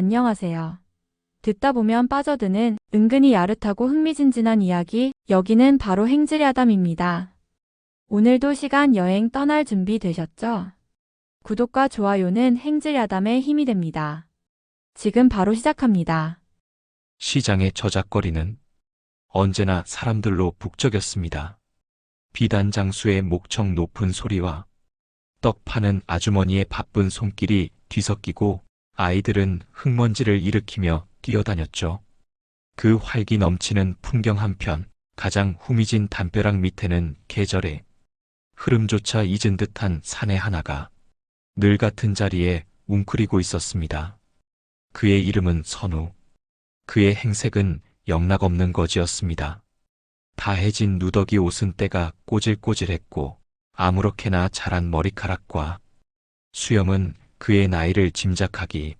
안녕하세요. 듣다 보면 빠져드는 은근히 야릇하고 흥미진진한 이야기, 여기는 바로 행즈리아담입니다. 오늘도 시간 여행 떠날 준비 되셨죠? 구독과 좋아요는 행즈리아담의 힘이 됩니다. 지금 바로 시작합니다. 시장의 저작거리는 언제나 사람들로 북적였습니다. 비단 장수의 목청 높은 소리와 떡 파는 아주머니의 바쁜 손길이 뒤섞이고 아이들은 흙먼지를 일으키며 뛰어다녔죠. 그 활기 넘치는 풍경 한편 가장 후미진 담벼락 밑에는 계절의 흐름조차 잊은 듯한 사내 하나가 늘 같은 자리에 웅크리고 있었습니다. 그의 이름은 선우. 그의 행색은 영락없는 거지였습니다. 다해진 누더기 옷은 때가 꼬질꼬질했고 아무렇게나 자란 머리카락과 수염은 그의 나이를 짐작하기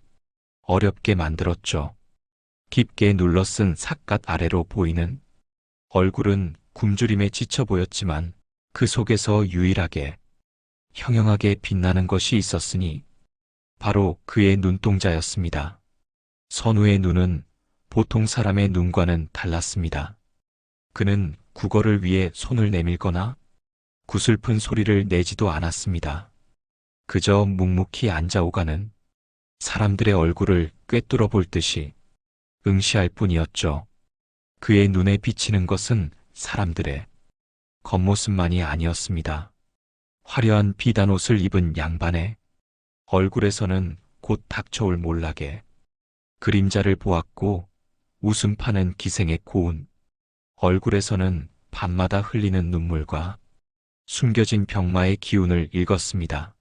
어렵게 만들었죠. 깊게 눌러쓴 삿갓 아래로 보이는 얼굴은 굶주림에 지쳐 보였지만 그 속에서 유일하게 형형하게 빛나는 것이 있었으니 바로 그의 눈동자였습니다. 선우의 눈은 보통 사람의 눈과는 달랐습니다. 그는 국어를 위해 손을 내밀거나 구슬픈 소리를 내지도 않았습니다. 그저 묵묵히 앉아오가는 사람들의 얼굴을 꿰뚫어 볼 듯이 응시할 뿐이었죠. 그의 눈에 비치는 것은 사람들의 겉모습만이 아니었습니다. 화려한 비단 옷을 입은 양반의 얼굴에서는 곧 닥쳐올 몰락에 그림자를 보았고 웃음 파는 기생의 고운 얼굴에서는 밤마다 흘리는 눈물과 숨겨진 병마의 기운을 읽었습니다.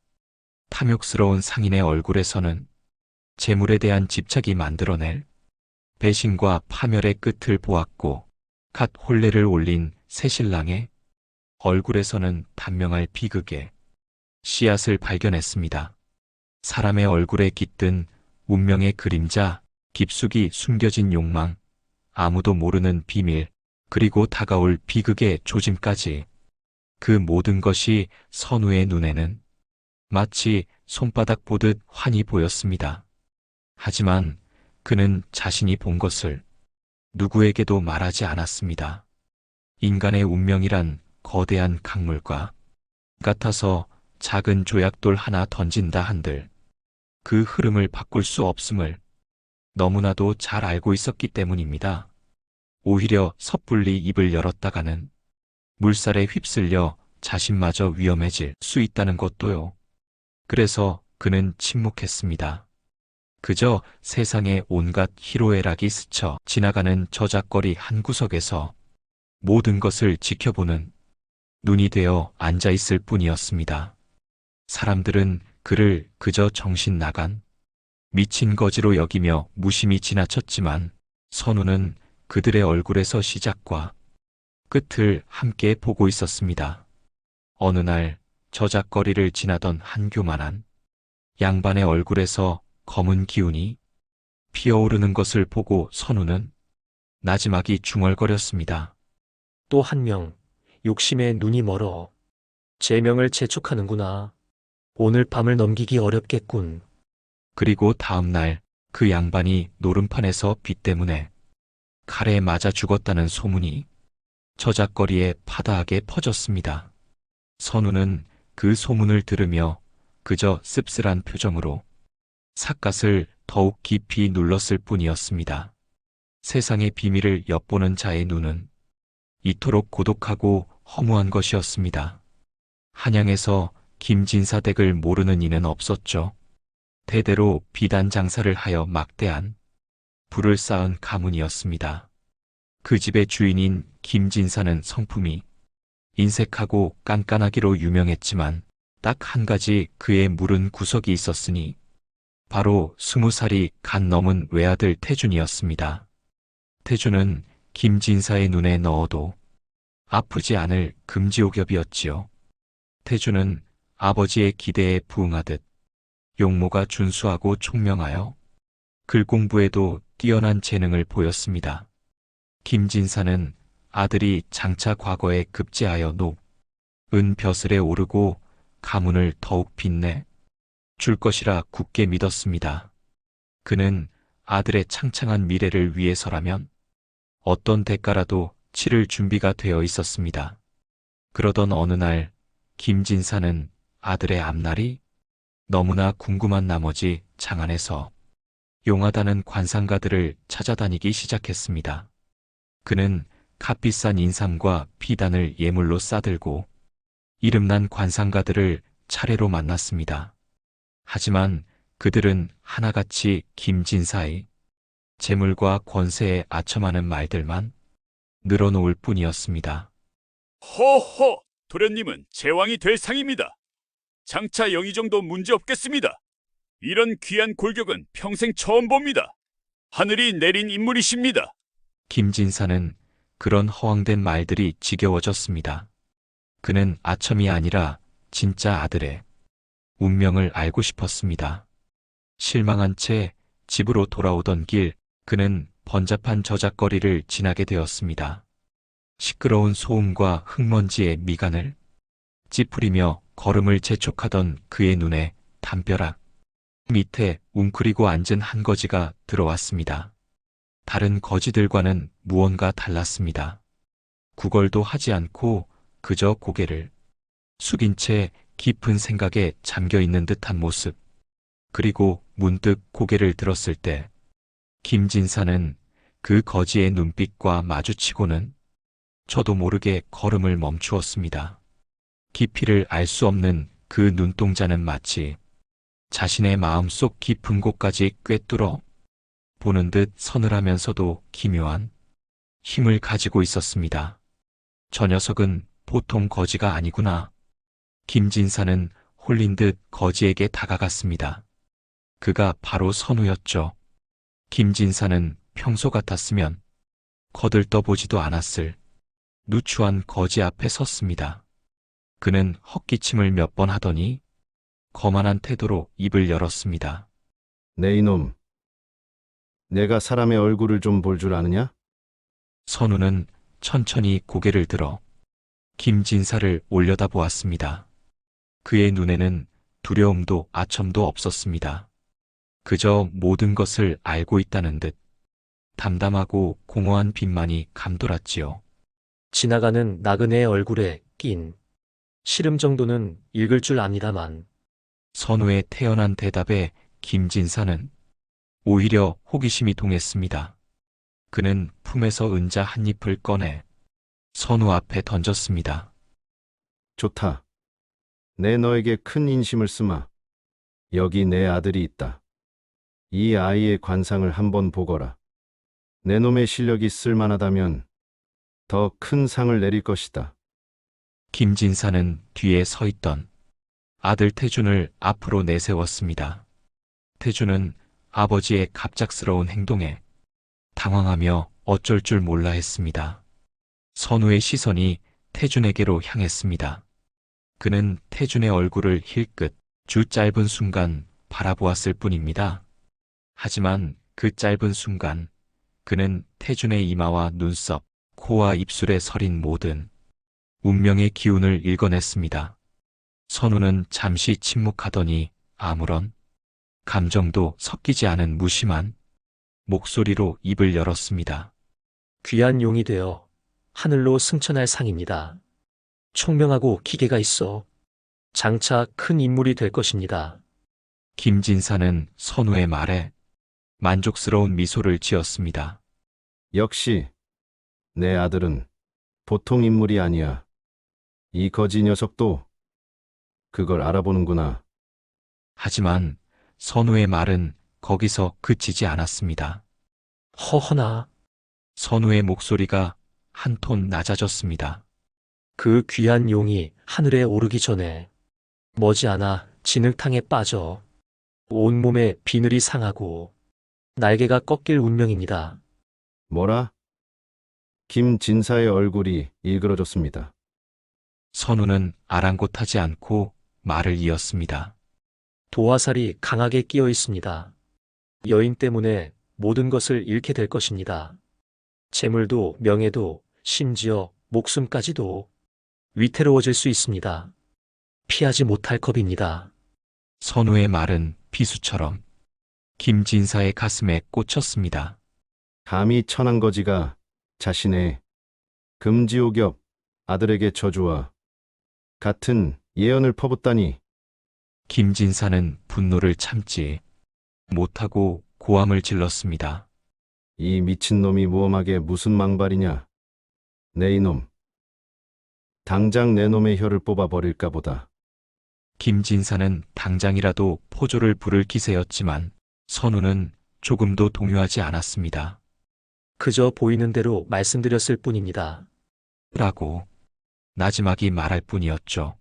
탐욕스러운 상인의 얼굴에서는 재물에 대한 집착이 만들어낼 배신과 파멸의 끝을 보았고 갓 혼례를 올린 새신랑의 얼굴에서는 단명할 비극의 씨앗을 발견했습니다. 사람의 얼굴에 깃든 운명의 그림자, 깊숙이 숨겨진 욕망, 아무도 모르는 비밀, 그리고 다가올 비극의 조짐까지 그 모든 것이 선우의 눈에는 마치 손바닥 보듯 환히 보였습니다. 하지만 그는 자신이 본 것을 누구에게도 말하지 않았습니다. 인간의 운명이란 거대한 강물과 같아서 작은 조약돌 하나 던진다 한들 그 흐름을 바꿀 수 없음을 너무나도 잘 알고 있었기 때문입니다. 오히려 섣불리 입을 열었다가는 물살에 휩쓸려 자신마저 위험해질 수 있다는 것도요. 그래서 그는 침묵했습니다. 그저 세상의 온갖 희로애락이 스쳐 지나가는 저작거리 한 구석에서 모든 것을 지켜보는 눈이 되어 앉아있을 뿐이었습니다. 사람들은 그를 그저 정신 나간 미친 거지로 여기며 무심히 지나쳤지만 선우는 그들의 얼굴에서 시작과 끝을 함께 보고 있었습니다. 어느 날 저작거리를 지나던 한 교만한 양반의 얼굴에서 검은 기운이 피어오르는 것을 보고 선우는 나지막이 중얼거렸습니다. 또 한 명, 욕심에 눈이 멀어. 제명을 재촉하는구나. 오늘 밤을 넘기기 어렵겠군. 그리고 다음 날 그 양반이 노름판에서 비 때문에 칼에 맞아 죽었다는 소문이 저작거리에 파다하게 퍼졌습니다. 선우는 그 소문을 들으며 그저 씁쓸한 표정으로 삿갓을 더욱 깊이 눌렀을 뿐이었습니다. 세상의 비밀을 엿보는 자의 눈은 이토록 고독하고 허무한 것이었습니다. 한양에서 김진사 댁을 모르는 이는 없었죠. 대대로 비단 장사를 하여 막대한 부를 쌓은 가문이었습니다. 그 집의 주인인 김진사는 성품이 인색하고 깐깐하기로 유명했지만 딱 한 가지 그의 물은 구석이 있었으니 바로 20살이 갓 넘은 외아들 태준이었습니다. 태준은 김진사의 눈에 넣어도 아프지 않을 금지옥엽이었지요. 태준은 아버지의 기대에 부응하듯 용모가 준수하고 총명하여 글 공부에도 뛰어난 재능을 보였습니다. 김진사는 아들이 장차 과거에 급제하여 높은 벼슬에 오르고 가문을 더욱 빛내 줄 것이라 굳게 믿었습니다. 그는 아들의 창창한 미래를 위해서라면 어떤 대가라도 치를 준비가 되어 있었습니다. 그러던 어느 날 김진사는 아들의 앞날이 너무나 궁금한 나머지 장안에서 용하다는 관상가들을 찾아다니기 시작했습니다. 그는 값비싼 인삼과 비단을 예물로 싸들고 이름난 관상가들을 차례로 만났습니다. 하지만 그들은 하나같이 김진사의 재물과 권세에 아첨하는 말들만 늘어놓을 뿐이었습니다. 허허! 도련님은 제왕이 될 상입니다. 장차 영의 정도 문제 없겠습니다. 이런 귀한 골격은 평생 처음 봅니다. 하늘이 내린 인물이십니다. 김진사는 그런 허황된 말들이 지겨워졌습니다. 그는 아첨이 아니라 진짜 아들의 운명을 알고 싶었습니다. 실망한 채 집으로 돌아오던 길, 그는 번잡한 저작거리를 지나게 되었습니다. 시끄러운 소음과 흙먼지의 미간을 찌푸리며 걸음을 재촉하던 그의 눈에 담벼락 밑에 웅크리고 앉은 한 거지가 들어왔습니다. 다른 거지들과는 무언가 달랐습니다. 구걸도 하지 않고 그저 고개를 숙인 채 깊은 생각에 잠겨 있는 듯한 모습. 그리고 문득 고개를 들었을 때 김진사는 그 거지의 눈빛과 마주치고는 저도 모르게 걸음을 멈추었습니다. 깊이를 알 수 없는 그 눈동자는 마치 자신의 마음속 깊은 곳까지 꿰뚫어 보는 듯 서늘하면서도 기묘한 힘을 가지고 있었습니다. 저 녀석은 보통 거지가 아니구나. 김진사는 홀린 듯 거지에게 다가갔습니다. 그가 바로 선우였죠. 김진사는 평소 같았으면 거들떠보지도 않았을 누추한 거지 앞에 섰습니다. 그는 헛기침을 몇 번 하더니 거만한 태도로 입을 열었습니다. 네 이놈, 내가 사람의 얼굴을 좀 볼 줄 아느냐? 선우는 천천히 고개를 들어 김진사를 올려다보았습니다. 그의 눈에는 두려움도 아첨도 없었습니다. 그저 모든 것을 알고 있다는 듯 담담하고 공허한 빛만이 감돌았지요. 지나가는 나그네의 얼굴에 낀 시름 정도는 읽을 줄 압니다만 선우의 태연한 대답에 김진사는 오히려 호기심이 동했습니다. 그는 품에서 은자 한 잎을 꺼내 선우 앞에 던졌습니다. 좋다. 내 너에게 큰 인심을 쓰마. 여기 내 아들이 있다. 이 아이의 관상을 한번 보거라. 내 놈의 실력이 쓸만하다면 더 큰 상을 내릴 것이다. 김진사는 뒤에 서 있던 아들 태준을 앞으로 내세웠습니다. 태준은 아버지의 갑작스러운 행동에 당황하며 어쩔 줄 몰라 했습니다. 선우의 시선이 태준에게로 향했습니다. 그는 태준의 얼굴을 힐끗 주 짧은 순간 바라보았을 뿐입니다. 하지만 그 짧은 순간 그는 태준의 이마와 눈썹, 코와 입술에 서린 모든 운명의 기운을 읽어냈습니다. 선우는 잠시 침묵하더니 아무런 감정도 섞이지 않은 무심한 목소리로 입을 열었습니다. 귀한 용이 되어 하늘로 승천할 상입니다. 총명하고 기계가 있어 장차 큰 인물이 될 것입니다. 김진사는 선우의 말에 만족스러운 미소를 지었습니다. 역시 내 아들은 보통 인물이 아니야. 이 거지 녀석도 그걸 알아보는구나. 하지만 선우의 말은 거기서 그치지 않았습니다. 허허나 선우의 목소리가 한 톤 낮아졌습니다. 그 귀한 용이 하늘에 오르기 전에 머지않아 진흙탕에 빠져 온몸에 비늘이 상하고 날개가 꺾일 운명입니다. 뭐라? 김진사의 얼굴이 일그러졌습니다. 선우는 아랑곳하지 않고 말을 이었습니다. 도화살이 강하게 끼어 있습니다. 여인 때문에 모든 것을 잃게 될 것입니다. 재물도 명예도 심지어 목숨까지도 위태로워질 수 있습니다. 피하지 못할 겁입니다. 선우의 말은 비수처럼 김진사의 가슴에 꽂혔습니다. 감히 천한거지가 자신의 금지옥엽 아들에게 저주와 같은 예언을 퍼붓다니. 김진사는 분노를 참지 못하고 고함을 질렀습니다. 이 미친놈이 무엄하게 무슨 망발이냐. 내 이놈. 당장 내 놈의 혀를 뽑아버릴까 보다. 김진사는 당장이라도 포조를 부를 기세였지만 선우는 조금도 동요하지 않았습니다. 그저 보이는 대로 말씀드렸을 뿐입니다. 라고 나지막이 말할 뿐이었죠.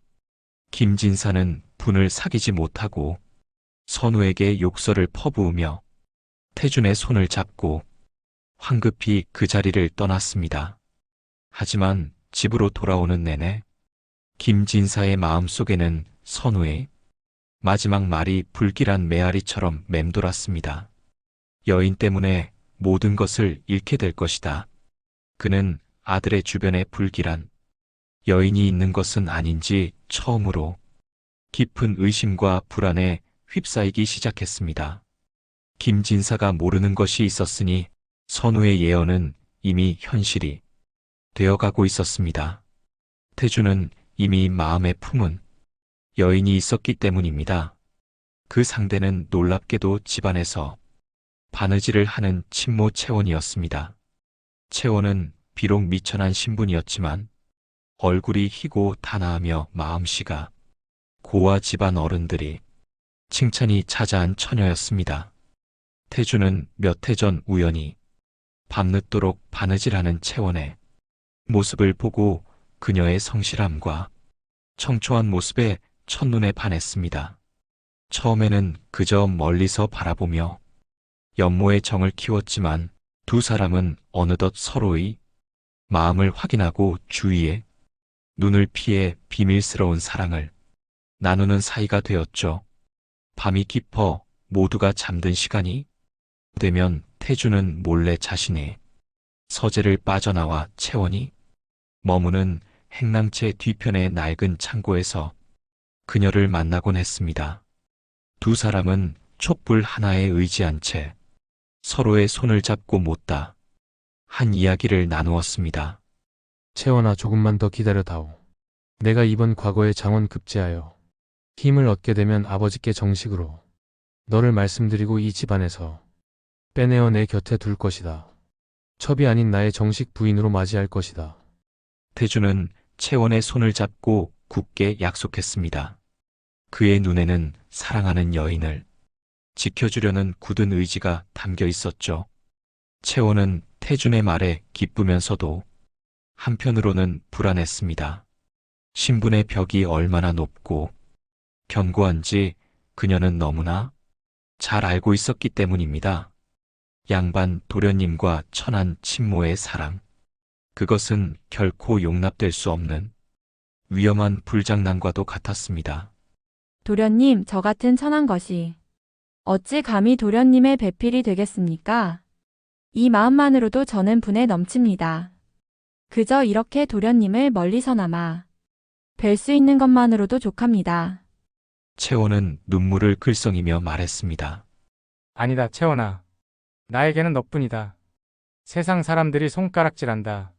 김진사는 분을 사귀지 못하고 선우에게 욕설을 퍼부으며 태준의 손을 잡고 황급히 그 자리를 떠났습니다. 하지만 집으로 돌아오는 내내 김진사의 마음속에는 선우의 마지막 말이 불길한 메아리처럼 맴돌았습니다. 여인 때문에 모든 것을 잃게 될 것이다. 그는 아들의 주변에 불길한 여인이 있는 것은 아닌지 처음으로 깊은 의심과 불안에 휩싸이기 시작했습니다. 김진사가 모르는 것이 있었으니 선우의 예언은 이미 현실이 되어가고 있었습니다. 태주는 이미 마음에 품은 여인이 있었기 때문입니다. 그 상대는 놀랍게도 집안에서 바느질을 하는 친모 채원이었습니다. 채원은 비록 미천한 신분이었지만 얼굴이 희고 단아하며 마음씨가 고와 집안 어른들이 칭찬이 자자한 처녀였습니다. 태주는 몇 해 전 우연히 밤늦도록 바느질하는 채원의 모습을 보고 그녀의 성실함과 청초한 모습에 첫눈에 반했습니다. 처음에는 그저 멀리서 바라보며 연모의 정을 키웠지만 두 사람은 어느덧 서로의 마음을 확인하고 주위에 눈을 피해 비밀스러운 사랑을 나누는 사이가 되었죠. 밤이 깊어 모두가 잠든 시간이 되면 태주는 몰래 자신의 서재를 빠져나와 채원이 머무는 행랑채 뒤편의 낡은 창고에서 그녀를 만나곤 했습니다. 두 사람은 촛불 하나에 의지한 채 서로의 손을 잡고 못다 한 이야기를 나누었습니다. 채원아, 조금만 더 기다려다오. 내가 이번 과거에 장원 급제하여 힘을 얻게 되면 아버지께 정식으로 너를 말씀드리고 이 집안에서 빼내어 내 곁에 둘 것이다. 첩이 아닌 나의 정식 부인으로 맞이할 것이다. 태주는 채원의 손을 잡고 굳게 약속했습니다. 그의 눈에는 사랑하는 여인을 지켜주려는 굳은 의지가 담겨 있었죠. 채원은 태준의 말에 기쁘면서도 한편으로는 불안했습니다. 신분의 벽이 얼마나 높고 견고한지 그녀는 너무나 잘 알고 있었기 때문입니다. 양반 도련님과 천한 친모의 사랑. 그것은 결코 용납될 수 없는 위험한 불장난과도 같았습니다. 도련님, 저 같은 천한 것이 어찌 감히 도련님의 배필이 되겠습니까? 이 마음만으로도 저는 분에 넘칩니다. 그저 이렇게 도련님을 멀리서나마 뵐 수 있는 것만으로도 족합니다. 채원은 눈물을 글썽이며 말했습니다. 아니다, 채원아. 나에게는 너뿐이다. 세상 사람들이 손가락질한다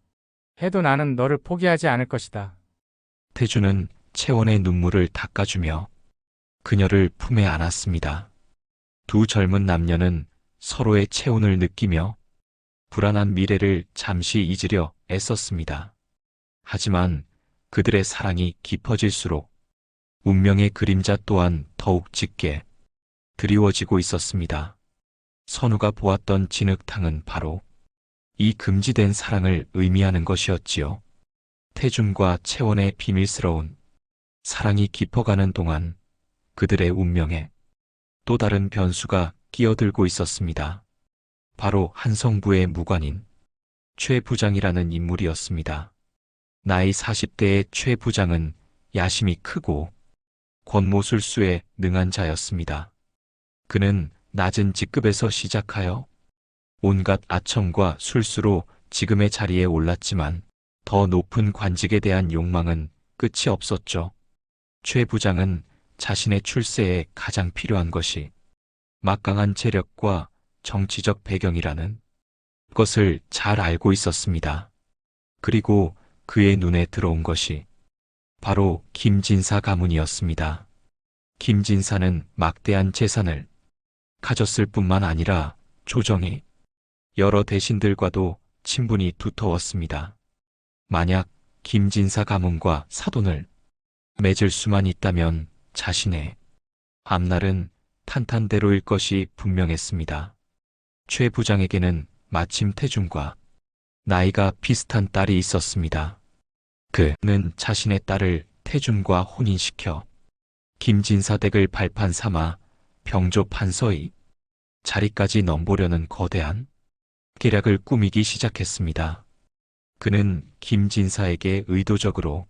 해도 나는 너를 포기하지 않을 것이다. 태주는 채원의 눈물을 닦아주며 그녀를 품에 안았습니다. 두 젊은 남녀는 서로의 체온을 느끼며 불안한 미래를 잠시 잊으려 애썼습니다. 하지만 그들의 사랑이 깊어질수록 운명의 그림자 또한 더욱 짙게 드리워지고 있었습니다. 선우가 보았던 진흙탕은 바로 이 금지된 사랑을 의미하는 것이었지요. 태준과 채원의 비밀스러운 사랑이 깊어가는 동안 그들의 운명에 또 다른 변수가 끼어들고 있었습니다. 바로 한성부의 무관인 최 부장이라는 인물이었습니다. 나이 40대의 최 부장은 야심이 크고 권모술수에 능한 자였습니다. 그는 낮은 직급에서 시작하여 온갖 아첨과 술수로 지금의 자리에 올랐지만 더 높은 관직에 대한 욕망은 끝이 없었죠. 최 부장은 자신의 출세에 가장 필요한 것이 막강한 재력과 정치적 배경이라는 것을 잘 알고 있었습니다. 그리고 그의 눈에 들어온 것이 바로 김진사 가문이었습니다. 김진사는 막대한 재산을 가졌을 뿐만 아니라 조정의 여러 대신들과도 친분이 두터웠습니다. 만약 김진사 가문과 사돈을 맺을 수만 있다면 자신의 앞날은 탄탄대로일 것이 분명했습니다. 최 부장에게는 마침 태준과 나이가 비슷한 딸이 있었습니다. 그는 자신의 딸을 태준과 혼인시켜 김진사 댁을 발판 삼아 병조 판서의 자리까지 넘보려는 거대한 계략을 꾸미기 시작했습니다. 그는 김진사에게 의도적으로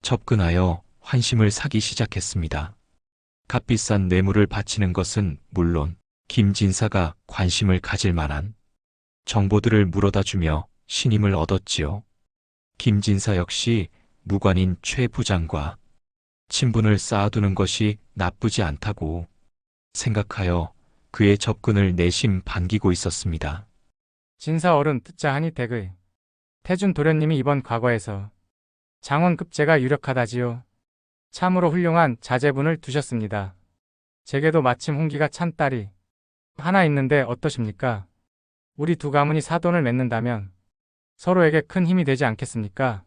접근하여 환심을 사기 시작했습니다. 값비싼 뇌물을 바치는 것은 물론 김진사가 관심을 가질 만한 정보들을 물어다 주며 신임을 얻었지요. 김진사 역시 무관인 최 부장과 친분을 쌓아두는 것이 나쁘지 않다고 생각하여 그의 접근을 내심 반기고 있었습니다. 진사 어른 듣자 하니 댁의 태준 도련님이 이번 과거에서 장원급제가 유력하다지요. 참으로 훌륭한 자제분을 두셨습니다. 제게도 마침 홍기가 찬 딸이 하나 있는데 어떠십니까? 우리 두 가문이 사돈을 맺는다면 서로에게 큰 힘이 되지 않겠습니까?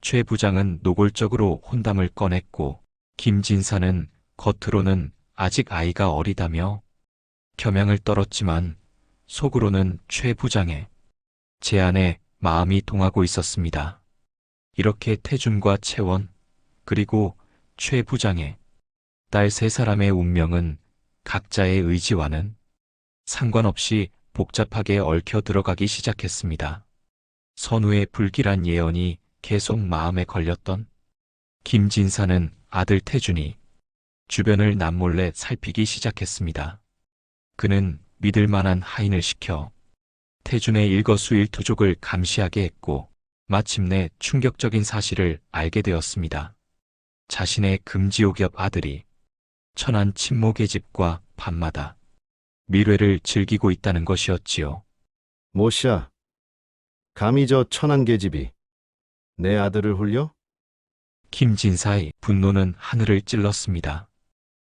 최 부장은 노골적으로 혼담을 꺼냈고 김진사는 겉으로는 아직 아이가 어리다며 겸양을 떨었지만 속으로는 최 부장의 제안에 마음이 동하고 있었습니다. 이렇게 태준과 채원 그리고 최 부장의 딸 세 사람의 운명은 각자의 의지와는 상관없이 복잡하게 얽혀 들어가기 시작했습니다. 선우의 불길한 예언이 계속 마음에 걸렸던 김진사는 아들 태준이 주변을 남몰래 살피기 시작했습니다. 그는 믿을 만한 하인을 시켜 태준의 일거수일투족을 감시하게 했고 마침내 충격적인 사실을 알게 되었습니다. 자신의 금지옥엽 아들이 천한 친모 계집과 밤마다 밀회를 즐기고 있다는 것이었지요. 모씨야, 감히 저 천한 계집이 내 아들을 홀려? 김진사의 분노는 하늘을 찔렀습니다.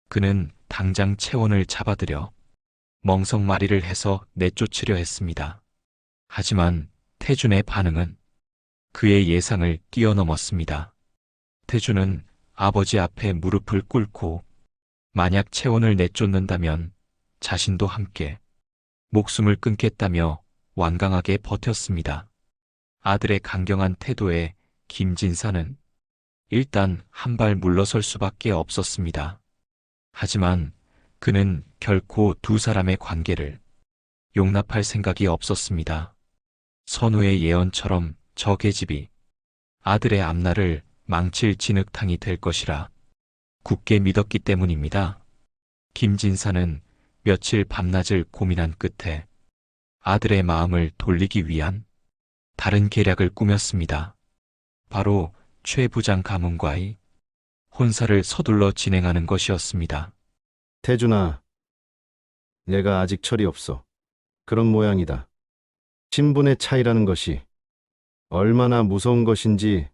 그는 당장 채원을 잡아들여 멍석마리를 해서 내쫓으려 했습니다. 하지만 태준의 반응은 그의 예상을 뛰어넘었습니다. 태준은 아버지 앞에 무릎을 꿇고 만약 채원을 내쫓는다면 자신도 함께 목숨을 끊겠다며 완강하게 버텼습니다. 아들의 강경한 태도에 김진사는 일단 한 발 물러설 수밖에 없었습니다. 하지만 그는 결코 두 사람의 관계를 용납할 생각이 없었습니다. 선우의 예언처럼 저 계집이 아들의 앞날을 망칠 진흙탕이 될 것이라 굳게 믿었기 때문입니다. 김진사는 며칠 밤낮을 고민한 끝에 아들의 마음을 돌리기 위한 다른 계략을 꾸몄습니다. 바로 최 부장 가문과의 혼사를 서둘러 진행하는 것이었습니다. 태준아, 얘가 아직 철이 없어. 그런 모양이다. 신분의 차이라는 것이 얼마나 무서운 것인지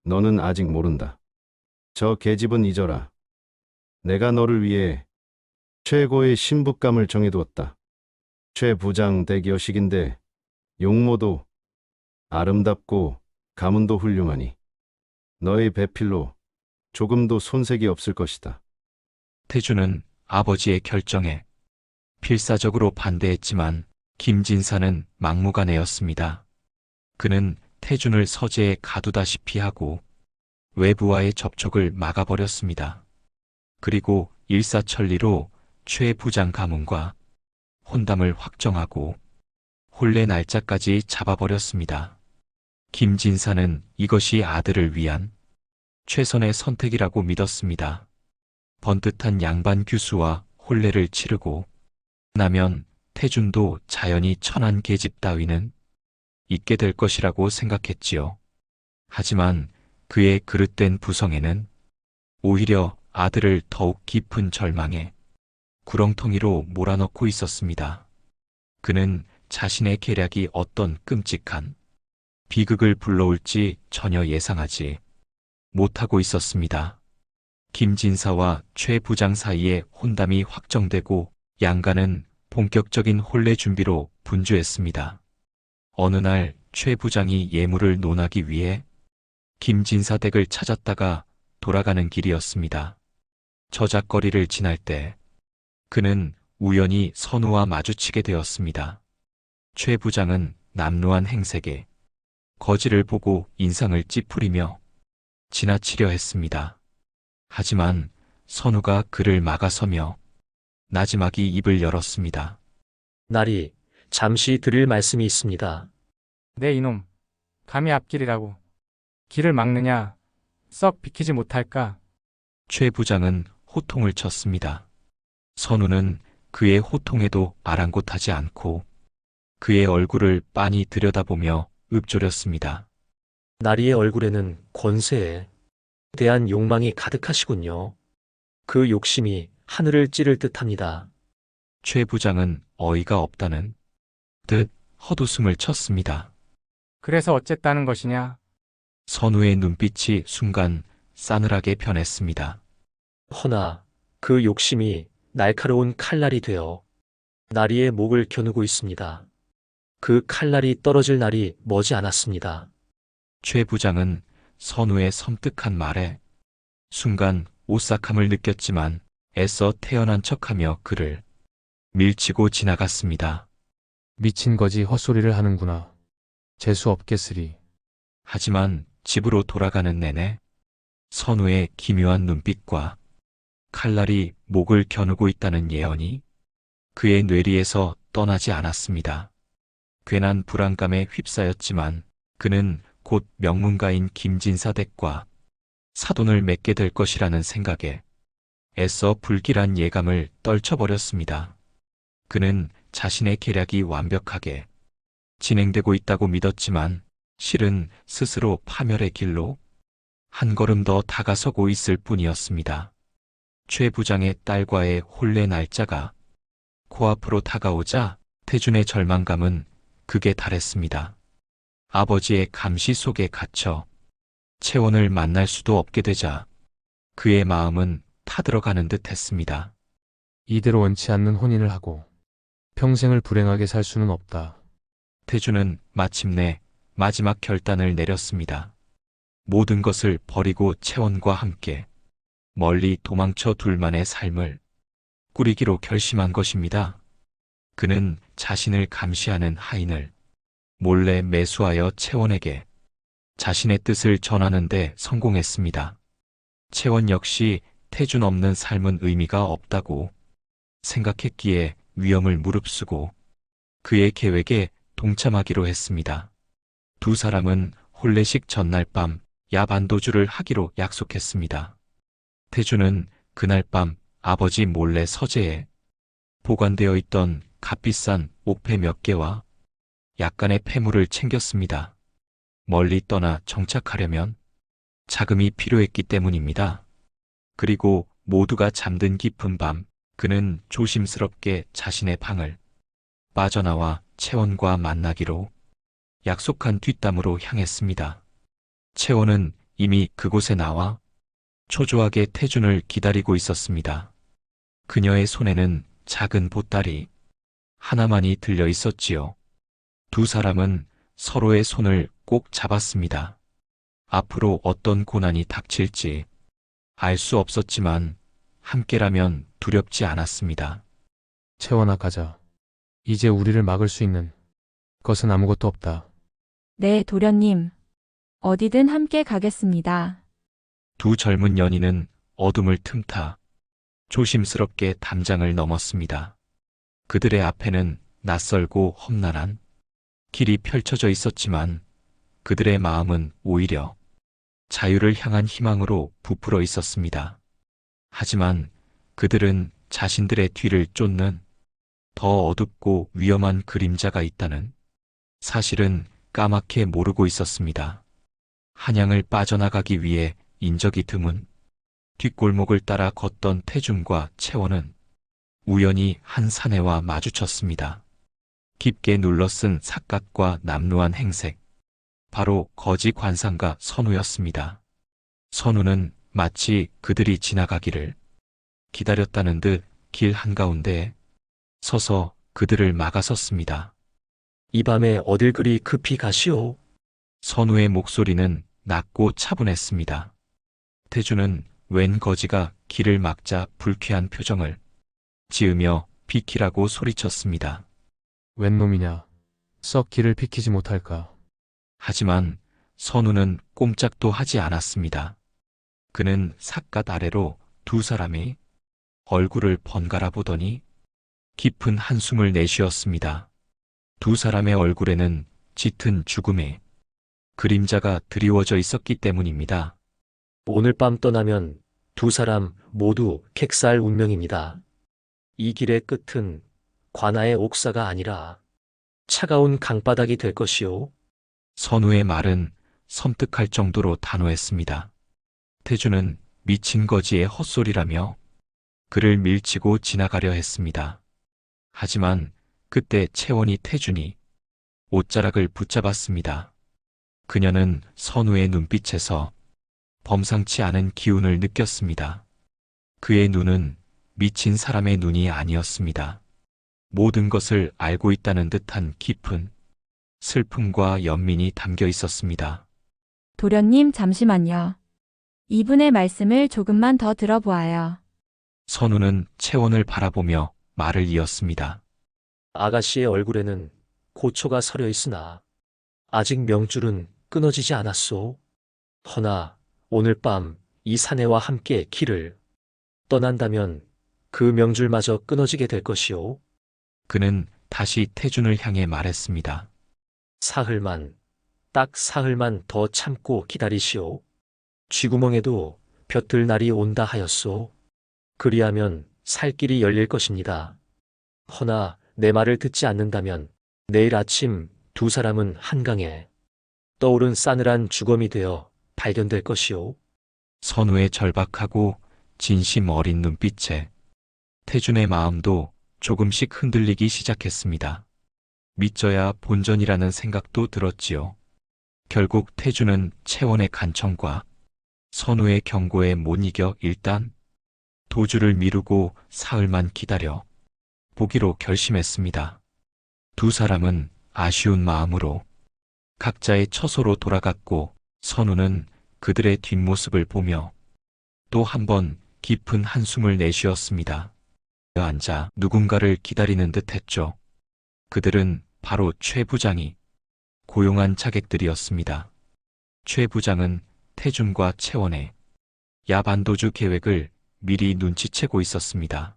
너는 아직 모른다. 저 계집은 잊어라. 내가 너를 위해 최고의 신부감을 정해두었다. 최 부장 댁 여식인데 용모도 아름답고 가문도 훌륭하니 너의 배필로 조금도 손색이 없을 것이다. 태준은 아버지의 결정에 필사적으로 반대했지만 김진사는 막무가내였습니다. 그는 태준을 서재에 가두다시피 하고 외부와의 접촉을 막아버렸습니다. 그리고 일사천리로 최 부장 가문과 혼담을 확정하고 혼례 날짜까지 잡아버렸습니다. 김진사는 이것이 아들을 위한 최선의 선택이라고 믿었습니다. 번듯한 양반 규수와 혼례를 치르고 나면 태준도 자연히 천한 계집 따위는 있게 될 것이라고 생각했지요. 하지만 그의 그릇된 부성에는 오히려 아들을 더욱 깊은 절망에 구렁텅이로 몰아넣고 있었습니다. 그는 자신의 계략이 어떤 끔찍한 비극을 불러올지 전혀 예상하지 못하고 있었습니다. 김진사와 최 부장 사이에 혼담이 확정되고 양가는 본격적인 혼례 준비로 분주했습니다. 어느 날 최 부장이 예물을 논하기 위해 김진사 댁을 찾았다가 돌아가는 길이었습니다. 저작거리를 지날 때 그는 우연히 선우와 마주치게 되었습니다. 최 부장은 남루한 행색에 거지를 보고 인상을 찌푸리며 지나치려 했습니다. 하지만 선우가 그를 막아서며 나지막이 입을 열었습니다. 나리, 잠시 드릴 말씀이 있습니다. 네 이놈, 감히 앞길이라고. 길을 막느냐, 썩 비키지 못할까? 최 부장은 호통을 쳤습니다. 선우는 그의 호통에도 아랑곳하지 않고 그의 얼굴을 빤히 들여다보며 읊조렸습니다. 나리의 얼굴에는 권세에 대한 욕망이 가득하시군요. 그 욕심이 하늘을 찌를 듯합니다. 최 부장은 어이가 없다는 듯 헛웃음을 쳤습니다. 그래서 어쨌다는 것이냐? 선우의 눈빛이 순간 싸늘하게 변했습니다. 허나 그 욕심이 날카로운 칼날이 되어 나리의 목을 겨누고 있습니다. 그 칼날이 떨어질 날이 머지 않았습니다. 최 부장은 선우의 섬뜩한 말에 순간 오싹함을 느꼈지만 애써 태연한 척하며 그를 밀치고 지나갔습니다. 미친 거지 헛소리를 하는구나. 재수 없겠으리. 하지만 집으로 돌아가는 내내 선우의 기묘한 눈빛과 칼날이 목을 겨누고 있다는 예언이 그의 뇌리에서 떠나지 않았습니다. 괜한 불안감에 휩싸였지만 그는 곧 명문가인 김진사 댁과 사돈을 맺게 될 것이라는 생각에 애써 불길한 예감을 떨쳐버렸습니다. 그는 자신의 계략이 완벽하게 진행되고 있다고 믿었지만 실은 스스로 파멸의 길로 한 걸음 더 다가서고 있을 뿐이었습니다. 최 부장의 딸과의 혼례 날짜가 코앞으로 다가오자 태준의 절망감은 극에 달했습니다. 아버지의 감시 속에 갇혀 채원을 만날 수도 없게 되자 그의 마음은 타들어가는 듯 했습니다. 이대로 원치 않는 혼인을 하고 평생을 불행하게 살 수는 없다. 태준은 마침내 마지막 결단을 내렸습니다. 모든 것을 버리고 채원과 함께 멀리 도망쳐 둘만의 삶을 꾸리기로 결심한 것입니다. 그는 자신을 감시하는 하인을 몰래 매수하여 채원에게 자신의 뜻을 전하는 데 성공했습니다. 채원 역시 태준 없는 삶은 의미가 없다고 생각했기에 위험을 무릅쓰고 그의 계획에 동참하기로 했습니다. 두 사람은 혼례식 전날 밤 야반도주를 하기로 약속했습니다. 태준은 그날 밤 아버지 몰래 서재에 보관되어 있던 값비싼 옥패 몇 개와 약간의 폐물을 챙겼습니다. 멀리 떠나 정착하려면 자금이 필요했기 때문입니다. 그리고 모두가 잠든 깊은 밤 그는 조심스럽게 자신의 방을 빠져나와 채원과 만나기로 약속한 뒷담으로 향했습니다. 채원은 이미 그곳에 나와 초조하게 태준을 기다리고 있었습니다. 그녀의 손에는 작은 보따리 하나만이 들려 있었지요. 두 사람은 서로의 손을 꼭 잡았습니다. 앞으로 어떤 고난이 닥칠지 알 수 없었지만 함께라면 두렵지 않았습니다. 채원아 가자. 이제 우리를 막을 수 있는 것은 아무것도 없다. 네, 도련님. 어디든 함께 가겠습니다. 두 젊은 연인은 어둠을 틈타 조심스럽게 담장을 넘었습니다. 그들의 앞에는 낯설고 험난한 길이 펼쳐져 있었지만 그들의 마음은 오히려 자유를 향한 희망으로 부풀어 있었습니다. 하지만 그들은 자신들의 뒤를 쫓는 더 어둡고 위험한 그림자가 있다는 사실은 까맣게 모르고 있었습니다. 한양을 빠져나가기 위해 인적이 드문 뒷골목을 따라 걷던 태준과 채원은 우연히 한 사내와 마주쳤습니다. 깊게 눌러쓴 삿갓과 남루한 행색. 바로 거지 관상가 선우였습니다. 선우는 마치 그들이 지나가기를 기다렸다는 듯 길 한가운데에 서서 그들을 막아섰습니다. 이 밤에 어딜 그리 급히 가시오? 선우의 목소리는 낮고 차분했습니다. 태주는 웬 거지가 길을 막자 불쾌한 표정을 지으며 비키라고 소리쳤습니다. 웬 놈이냐? 썩 길을 비키지 못할까? 하지만 선우는 꼼짝도 하지 않았습니다. 그는 삿갓 아래로 두 사람이 얼굴을 번갈아 보더니 깊은 한숨을 내쉬었습니다. 두 사람의 얼굴에는 짙은 죽음의 그림자가 드리워져 있었기 때문입니다. 오늘 밤 떠나면 두 사람 모두 객살 운명입니다. 이 길의 끝은 관아의 옥사가 아니라 차가운 강바닥이 될 것이오. 선우의 말은 섬뜩할 정도로 단호했습니다. 태주는 미친 거지의 헛소리라며 그를 밀치고 지나가려 했습니다. 하지만 그때 채원이 태준이 옷자락을 붙잡았습니다. 그녀는 선우의 눈빛에서 범상치 않은 기운을 느꼈습니다. 그의 눈은 미친 사람의 눈이 아니었습니다. 모든 것을 알고 있다는 듯한 깊은 슬픔과 연민이 담겨 있었습니다. 도련님 잠시만요. 이분의 말씀을 조금만 더 들어보아요. 선우는 채원을 바라보며 말을 이었습니다. 아가씨의 얼굴에는 고초가 서려 있으나 아직 명줄은 끊어지지 않았소. 허나 오늘 밤 이 사내와 함께 길을 떠난다면 그 명줄마저 끊어지게 될 것이오. 그는 다시 태준을 향해 말했습니다. 사흘만, 딱 사흘만 더 참고 기다리시오. 쥐구멍에도 벼틀 날이 온다 하였소. 그리하면 살 길이 열릴 것입니다. 허나 내 말을 듣지 않는다면 내일 아침 두 사람은 한강에 떠오른 싸늘한 주검이 되어 발견될 것이오. 선우의 절박하고 진심 어린 눈빛에 태준의 마음도 조금씩 흔들리기 시작했습니다. 믿져야 본전이라는 생각도 들었지요. 결국 태준은 채원의 간청과 선우의 경고에 못 이겨 일단 도주를 미루고 사흘만 기다려 보기로 결심했습니다. 두 사람은 아쉬운 마음으로 각자의 처소로 돌아갔고 선우는 그들의 뒷모습을 보며 또 한 번 깊은 한숨을 내쉬었습니다. 앉아 누군가를 기다리는 듯 했죠. 그들은 바로 최 부장이 고용한 자객들이었습니다. 최 부장은 태준과 채원의 야반도주 계획을 미리 눈치채고 있었습니다.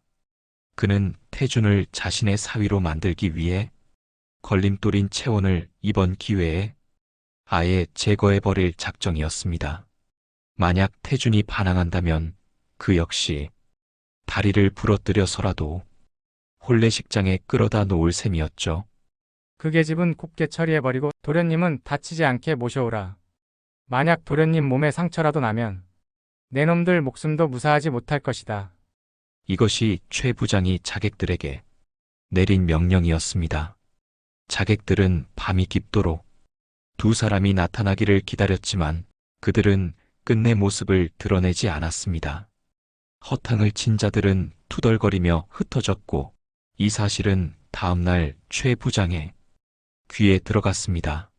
그는 태준을 자신의 사위로 만들기 위해 걸림돌인 채원을 이번 기회에 아예 제거해버릴 작정이었습니다. 만약 태준이 반항한다면 그 역시 다리를 부러뜨려서라도 혼례식장에 끌어다 놓을 셈이었죠. 그 계집은 곱게 처리해버리고 도련님은 다치지 않게 모셔오라. 만약 도련님 몸에 상처라도 나면 내 놈들 목숨도 무사하지 못할 것이다. 이것이 최 부장이 자객들에게 내린 명령이었습니다. 자객들은 밤이 깊도록 두 사람이 나타나기를 기다렸지만 그들은 끝내 모습을 드러내지 않았습니다. 허탕을 친 자들은 투덜거리며 흩어졌고 이 사실은 다음날 최 부장의 귀에 들어갔습니다.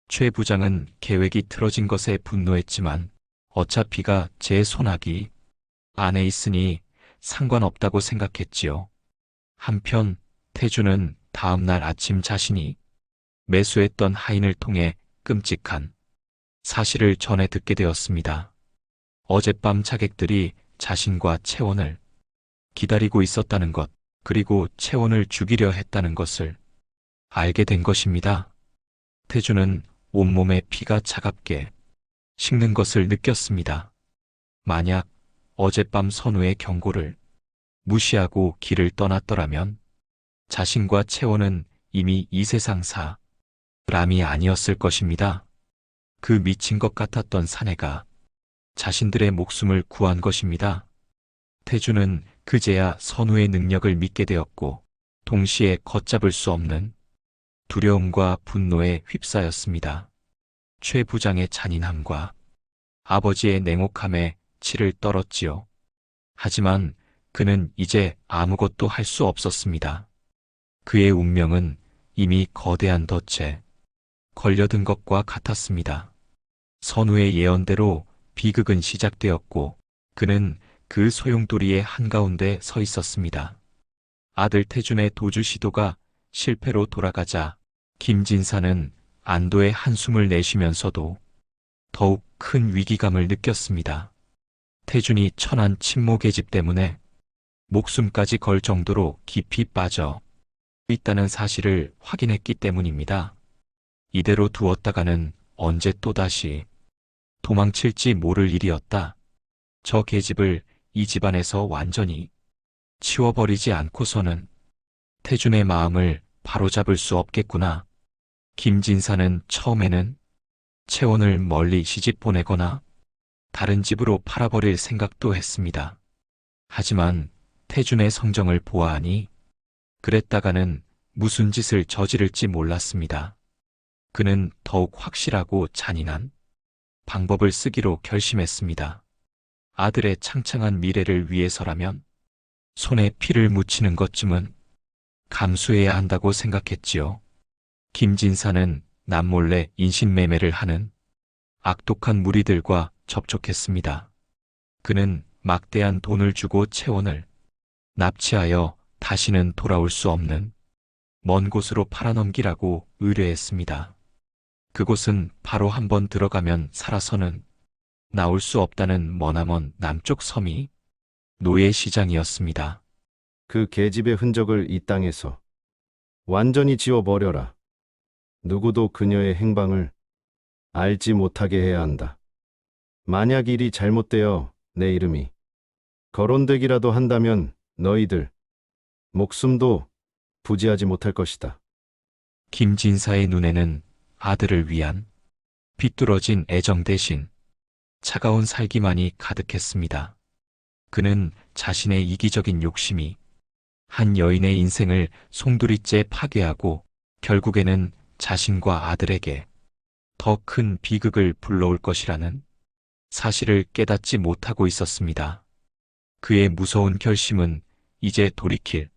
최 부장은 계획이 틀어진 것에 분노했지만 어차피가 제 손아귀 안에 있으니 상관없다고 생각했지요. 한편 태주는 다음날 아침 자신이 매수했던 하인을 통해 끔찍한 사실을 전해 듣게 되었습니다. 어젯밤 자객들이 자신과 채원을 기다리고 있었다는 것, 그리고 채원을 죽이려 했다는 것을 알게 된 것입니다. 태주는 온몸에 피가 차갑게 식는 것을 느꼈습니다. 만약 어젯밤 선우의 경고를 무시하고 길을 떠났더라면 자신과 채원은 이미 이 세상 사람이 아니었을 것입니다. 그 미친 것 같았던 사내가 자신들의 목숨을 구한 것입니다. 태주는 그제야 선우의 능력을 믿게 되었고 동시에 걷잡을 수 없는 두려움과 분노에 휩싸였습니다. 최 부장의 잔인함과 아버지의 냉혹함에 치를 떨었지요. 하지만 그는 이제 아무것도 할 수 없었습니다. 그의 운명은 이미 거대한 덫에 걸려든 것과 같았습니다. 선우의 예언대로 비극은 시작되었고 그는 그 소용돌이의 한가운데 서 있었습니다. 아들 태준의 도주 시도가 실패로 돌아가자 김진사는 안도의 한숨을 내쉬면서도 더욱 큰 위기감을 느꼈습니다. 태준이 천한 친모 계집 때문에 목숨까지 걸 정도로 깊이 빠져 있다는 사실을 확인했기 때문입니다. 이대로 두었다가는 언제 또다시 도망칠지 모를 일이었다. 저 계집을 이 집안에서 완전히 치워버리지 않고서는 태준의 마음을 바로잡을 수 없겠구나. 김진사는 처음에는 채원을 멀리 시집 보내거나 다른 집으로 팔아버릴 생각도 했습니다. 하지만 태준의 성정을 보아하니 그랬다가는 무슨 짓을 저지를지 몰랐습니다. 그는 더욱 확실하고 잔인한 방법을 쓰기로 결심했습니다. 아들의 창창한 미래를 위해서라면 손에 피를 묻히는 것쯤은 감수해야 한다고 생각했지요. 김진사는 남몰래 인신매매를 하는 악독한 무리들과 접촉했습니다. 그는 막대한 돈을 주고 채원을 납치하여 다시는 돌아올 수 없는 먼 곳으로 팔아넘기라고 의뢰했습니다. 그곳은 바로 한번 들어가면 살아서는 나올 수 없다는 머나먼 남쪽 섬이 노예 시장이었습니다. 그 계집의 흔적을 이 땅에서 완전히 지워버려라. 누구도 그녀의 행방을 알지 못하게 해야 한다. 만약 일이 잘못되어 내 이름이 거론되기라도 한다면 너희들 목숨도 부지하지 못할 것이다. 김진사의 눈에는 아들을 위한 비뚤어진 애정 대신 차가운 살기만이 가득했습니다. 그는 자신의 이기적인 욕심이 한 여인의 인생을 송두리째 파괴하고 결국에는 자신과 아들에게 더 큰 비극을 불러올 것이라는 사실을 깨닫지 못하고 있었습니다. 그의 무서운 결심은 이제 돌이킬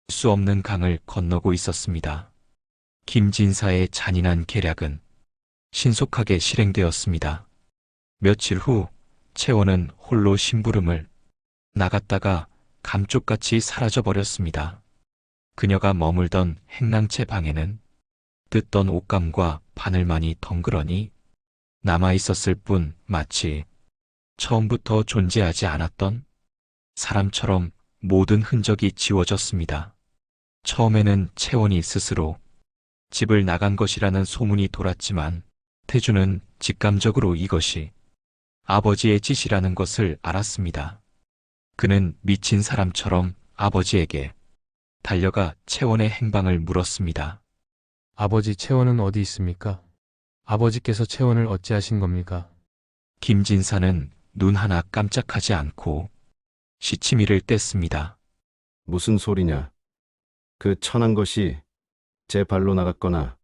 수 없는 강을 건너고 있었습니다. 김진사의 잔인한 계략은 신속하게 실행되었습니다. 며칠 후 채원은 홀로 심부름을 나갔다가 감쪽같이 사라져버렸습니다. 그녀가 머물던 행랑채 방에는 뜯던 옷감과 바늘만이 덩그러니 남아있었을 뿐 마치 처음부터 존재하지 않았던 사람처럼 모든 흔적이 지워졌습니다. 처음에는 채원이 스스로 집을 나간 것이라는 소문이 돌았지만 태준은 직감적으로 이것이 아버지의 짓이라는 것을 알았습니다. 그는 미친 사람처럼 아버지에게 달려가 채원의 행방을 물었습니다. 아버지 채원은 어디 있습니까? 아버지께서 채원을 어찌하신 겁니까? 김진사는 눈 하나 깜짝하지 않고 시치미를 뗐습니다. 무슨 소리냐? 그 천한 것이 제 발로 나갔거나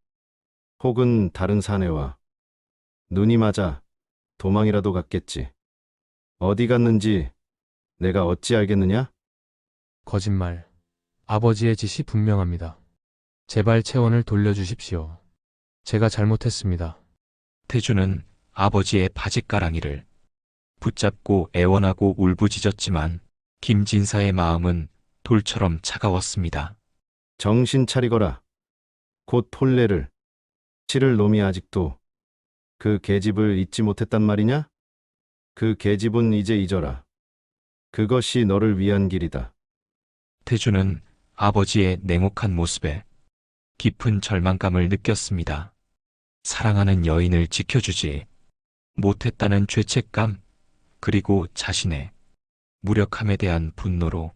혹은 다른 사내와 눈이 맞아 도망이라도 갔겠지. 어디 갔는지 내가 어찌 알겠느냐? 거짓말. 아버지의 짓이 분명합니다. 제발 채원을 돌려주십시오. 제가 잘못했습니다. 태준은 아버지의 바짓가랑이를 붙잡고 애원하고 울부짖었지만 김진사의 마음은 돌처럼 차가웠습니다. 정신 차리거라. 곧 폴레를 치를 놈이 아직도 그 계집을 잊지 못했단 말이냐? 그 계집은 이제 잊어라. 그것이 너를 위한 길이다. 태준은 아버지의 냉혹한 모습에 깊은 절망감을 느꼈습니다. 사랑하는 여인을 지켜주지 못했다는 죄책감, 그리고 자신의 무력함에 대한 분노로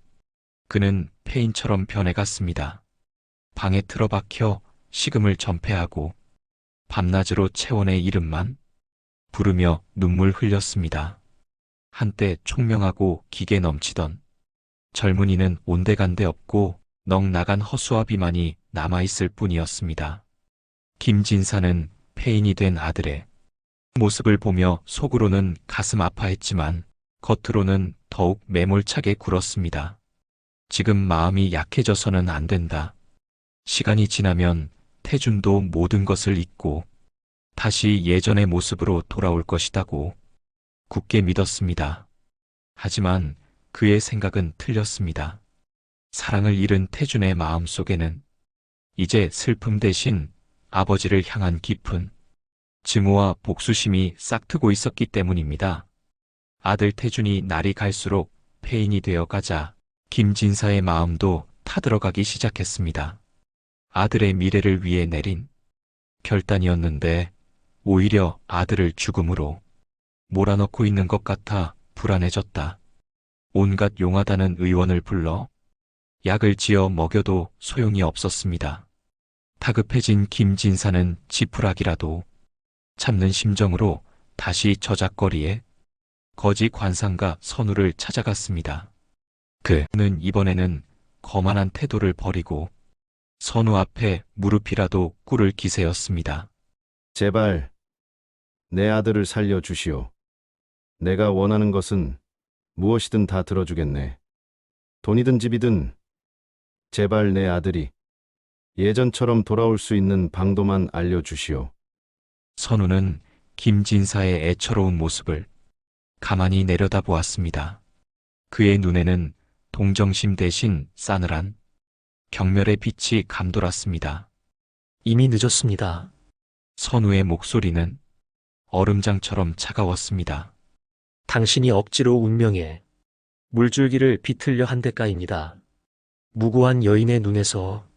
그는 폐인처럼 변해갔습니다. 방에 틀어박혀 식음을 전폐하고 밤낮으로 채원의 이름만 부르며 눈물 흘렸습니다. 한때 총명하고 기계 넘치던 젊은이는 온데간데 없고 넋 나간 허수아 비만이 남아있을 뿐이었습니다. 김진사는 폐인이 된 아들의 모습을 보며 속으로는 가슴 아파했지만 겉으로는 더욱 매몰차게 굴었습니다. 지금 마음이 약해져서는 안 된다. 시간이 지나면 태준도 모든 것을 잊고 다시 예전의 모습으로 돌아올 것이다고 굳게 믿었습니다. 하지만 그의 생각은 틀렸습니다. 사랑을 잃은 태준의 마음 속에는 이제 슬픔 대신 아버지를 향한 깊은 증오와 복수심이 싹트고 있었기 때문입니다. 아들 태준이 날이 갈수록 폐인이 되어 가자 김진사의 마음도 타들어가기 시작했습니다. 아들의 미래를 위해 내린 결단이었는데 오히려 아들을 죽음으로 몰아넣고 있는 것 같아 불안해졌다. 온갖 용하다는 의원을 불러 약을 지어 먹여도 소용이 없었습니다. 다급해진 김진사는 지푸라기라도 참는 심정으로 다시 저작거리에 거지 관상가 선우를 찾아갔습니다. 그는 이번에는 거만한 태도를 버리고 선우 앞에 무릎이라도 꿇을 기세였습니다. 제발 내 아들을 살려주시오. 내가 원하는 것은 무엇이든 다 들어주겠네. 돈이든 집이든 제발 내 아들이 예전처럼 돌아올 수 있는 방도만 알려주시오. 선우는 김진사의 애처로운 모습을 가만히 내려다보았습니다. 그의 눈에는 동정심 대신 싸늘한 경멸의 빛이 감돌았습니다. 이미 늦었습니다. 선우의 목소리는 얼음장처럼 차가웠습니다. 당신이 억지로 운명에 물줄기를 비틀려 한 대가입니다. 무고한 여인의 눈에서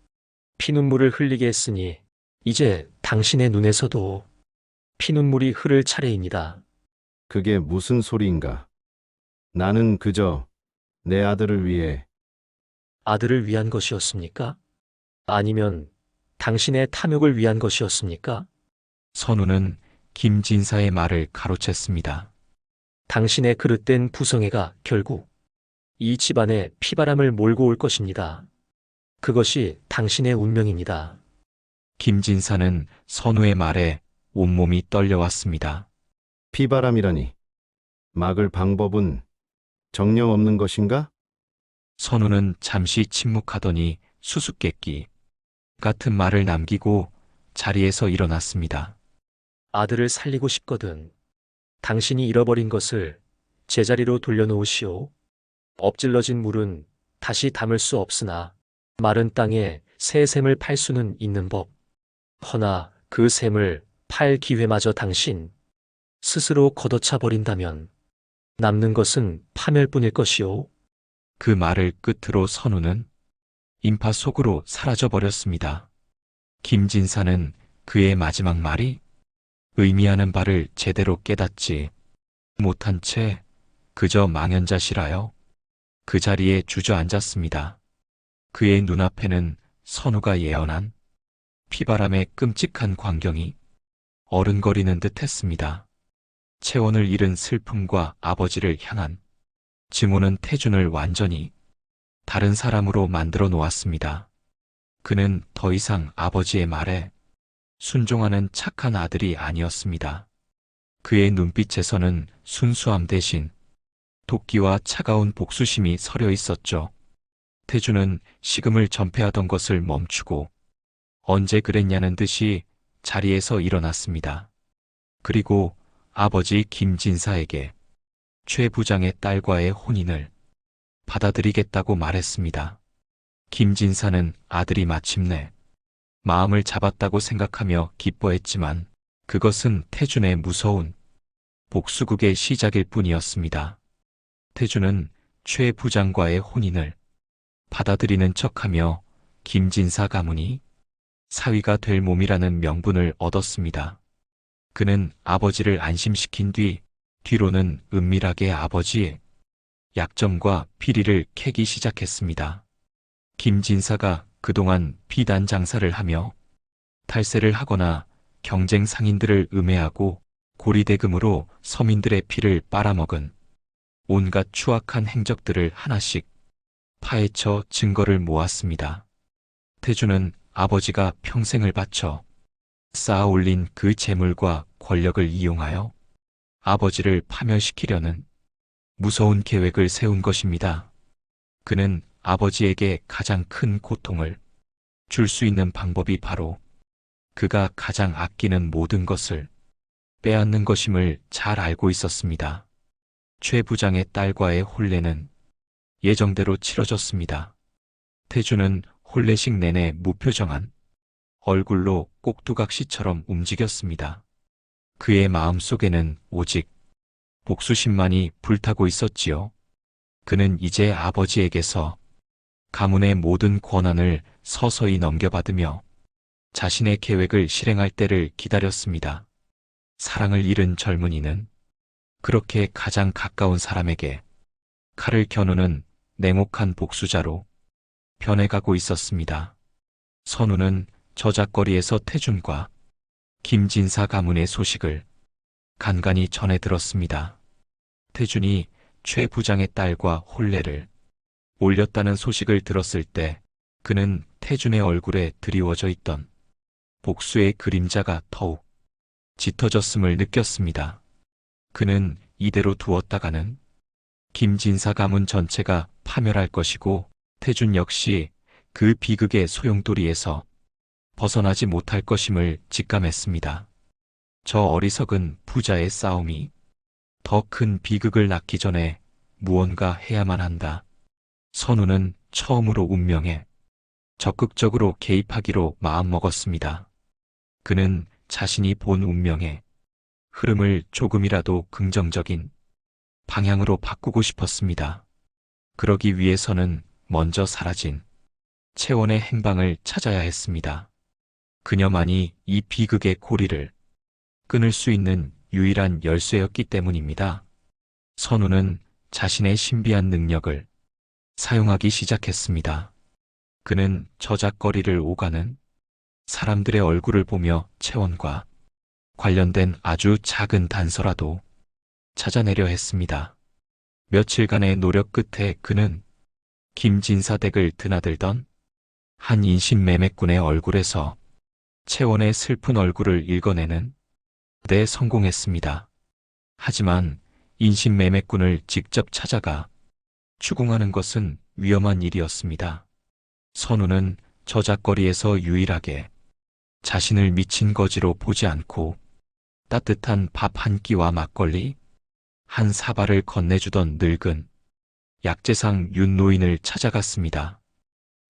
피눈물을 흘리게 했으니 이제 당신의 눈에서도 피눈물이 흐를 차례입니다. 그게 무슨 소리인가? 나는 그저 내 아들을 위해 아들을 위한 것이었습니까? 아니면 당신의 탐욕을 위한 것이었습니까? 선우는 김진사의 말을 가로챘습니다. 당신의 그릇된 부성애가 결국 이 집안에 피바람을 몰고 올 것입니다. 그것이 당신의 운명입니다. 김진사는 선우의 말에 온몸이 떨려왔습니다. 피바람이라니. 막을 방법은 정령 없는 것인가? 선우는 잠시 침묵하더니 수수께끼 같은 말을 남기고 자리에서 일어났습니다. 아들을 살리고 싶거든. 당신이 잃어버린 것을 제자리로 돌려놓으시오. 엎질러진 물은 다시 담을 수 없으나 마른 땅에 새 샘을 팔 수는 있는 법. 허나 그 샘을 팔 기회마저 당신 스스로 걷어차 버린다면 남는 것은 파멸뿐일 것이오. 그 말을 끝으로 선우는 인파 속으로 사라져버렸습니다. 김진사는 그의 마지막 말이 의미하는 바를 제대로 깨닫지 못한 채 그저 망연자실하여 그 자리에 주저앉았습니다. 그의 눈앞에는 선우가 예언한 피바람의 끔찍한 광경이 어른거리는 듯 했습니다. 채원을 잃은 슬픔과 아버지를 향한 증오는 태준을 완전히 다른 사람으로 만들어 놓았습니다. 그는 더 이상 아버지의 말에 순종하는 착한 아들이 아니었습니다. 그의 눈빛에서는 순수함 대신 도끼와 차가운 복수심이 서려 있었죠. 태준은 식음을 전폐하던 것을 멈추고 언제 그랬냐는 듯이 자리에서 일어났습니다. 그리고 아버지 김진사에게 최 부장의 딸과의 혼인을 받아들이겠다고 말했습니다. 김진사는 아들이 마침내 마음을 잡았다고 생각하며 기뻐했지만 그것은 태준의 무서운 복수극의 시작일 뿐이었습니다. 태준은 최 부장과의 혼인을 받아들이는 척하며 김진사 가문이 사위가 될 몸이라는 명분을 얻었습니다. 그는 아버지를 안심시킨 뒤로는 은밀하게 아버지의 약점과 비리를 캐기 시작했습니다. 김진사가 그동안 비단 장사를 하며 탈세를 하거나 경쟁 상인들을 음해하고 고리대금으로 서민들의 피를 빨아먹은 온갖 추악한 행적들을 하나씩 파헤쳐 증거를 모았습니다. 태주는 아버지가 평생을 바쳐 쌓아 올린 그 재물과 권력을 이용하여 아버지를 파멸시키려는 무서운 계획을 세운 것입니다. 그는 아버지에게 가장 큰 고통을 줄 수 있는 방법이 바로 그가 가장 아끼는 모든 것을 빼앗는 것임을 잘 알고 있었습니다. 최 부장의 딸과의 혼례는 예정대로 치러졌습니다. 태주는 혼례식 내내 무표정한 얼굴로 꼭두각시처럼 움직였습니다. 그의 마음 속에는 오직 복수심만이 불타고 있었지요. 그는 이제 아버지에게서 가문의 모든 권한을 서서히 넘겨받으며 자신의 계획을 실행할 때를 기다렸습니다. 사랑을 잃은 젊은이는 그렇게 가장 가까운 사람에게 칼을 겨누는 냉혹한 복수자로 변해가고 있었습니다. 선우는 저작거리에서 태준과 김진사 가문의 소식을 간간히 전해 들었습니다. 태준이 최 부장의 딸과 혼례를 올렸다는 소식을 들었을 때 그는 태준의 얼굴에 드리워져 있던 복수의 그림자가 더욱 짙어졌음을 느꼈습니다. 그는 이대로 두었다가는 김진사 가문 전체가 파멸할 것이고 태준 역시 그 비극의 소용돌이에서 벗어나지 못할 것임을 직감했습니다. 저 어리석은 부자의 싸움이 더 큰 비극을 낳기 전에 무언가 해야만 한다. 선우는 처음으로 운명에 적극적으로 개입하기로 마음먹었습니다. 그는 자신이 본 운명의 흐름을 조금이라도 긍정적인 방향으로 바꾸고 싶었습니다. 그러기 위해서는 먼저 사라진 채원의 행방을 찾아야 했습니다. 그녀만이 이 비극의 고리를 끊을 수 있는 유일한 열쇠였기 때문입니다. 선우는 자신의 신비한 능력을 사용하기 시작했습니다. 그는 저작거리를 오가는 사람들의 얼굴을 보며 채원과 관련된 아주 작은 단서라도 찾아내려 했습니다. 며칠간의 노력 끝에 그는 김진사 댁을 드나들던 한 인신매매꾼의 얼굴에서 채원의 슬픈 얼굴을 읽어내는 데 성공했습니다. 하지만 인신매매꾼을 직접 찾아가 추궁하는 것은 위험한 일이었습니다. 선우는 저작거리에서 유일하게 자신을 미친 거지로 보지 않고 따뜻한 밥 한 끼와 막걸리 한 사발을 건네주던 늙은 약재상 윤노인을 찾아갔습니다.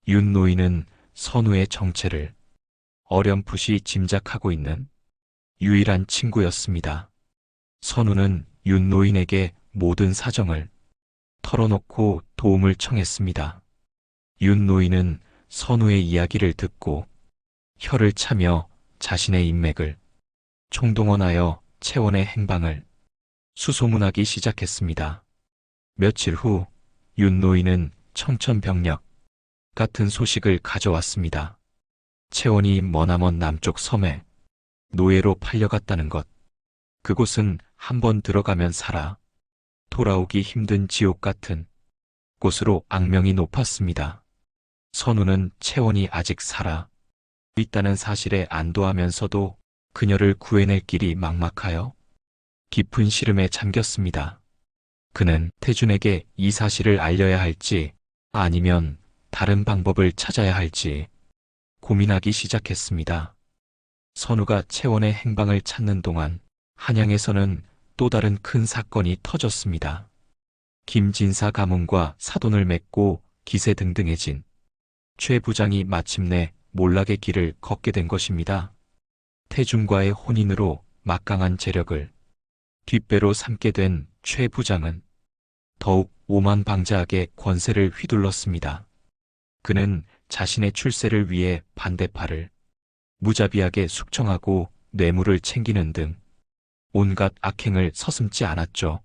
윤노인은 선우의 정체를 어렴풋이 짐작하고 있는 유일한 친구였습니다. 선우는 윤노인에게 모든 사정을 털어놓고 도움을 청했습니다. 윤노인은 선우의 이야기를 듣고 혀를 차며 자신의 인맥을 총동원하여 채원의 행방을 수소문하기 시작했습니다. 며칠 후 윤노인은 청천벽력 같은 소식을 가져왔습니다. 채원이 머나먼 남쪽 섬에 노예로 팔려갔다는 것. 그곳은 한번 들어가면 살아 돌아오기 힘든 지옥 같은 곳으로 악명이 높았습니다. 선우는 채원이 아직 살아 있다는 사실에 안도하면서도 그녀를 구해낼 길이 막막하여 깊은 시름에 잠겼습니다. 그는 태준에게 이 사실을 알려야 할지 아니면 다른 방법을 찾아야 할지 고민하기 시작했습니다. 선우가 채원의 행방을 찾는 동안 한양에서는 또 다른 큰 사건이 터졌습니다. 김진사 가문과 사돈을 맺고 기세등등해진 최 부장이 마침내 몰락의 길을 걷게 된 것입니다. 태준과의 혼인으로 막강한 재력을 뒷배로 삼게 된 최 부장은 더욱 오만방자하게 권세를 휘둘렀습니다. 그는 자신의 출세를 위해 반대파를 무자비하게 숙청하고 뇌물을 챙기는 등 온갖 악행을 서슴지 않았죠.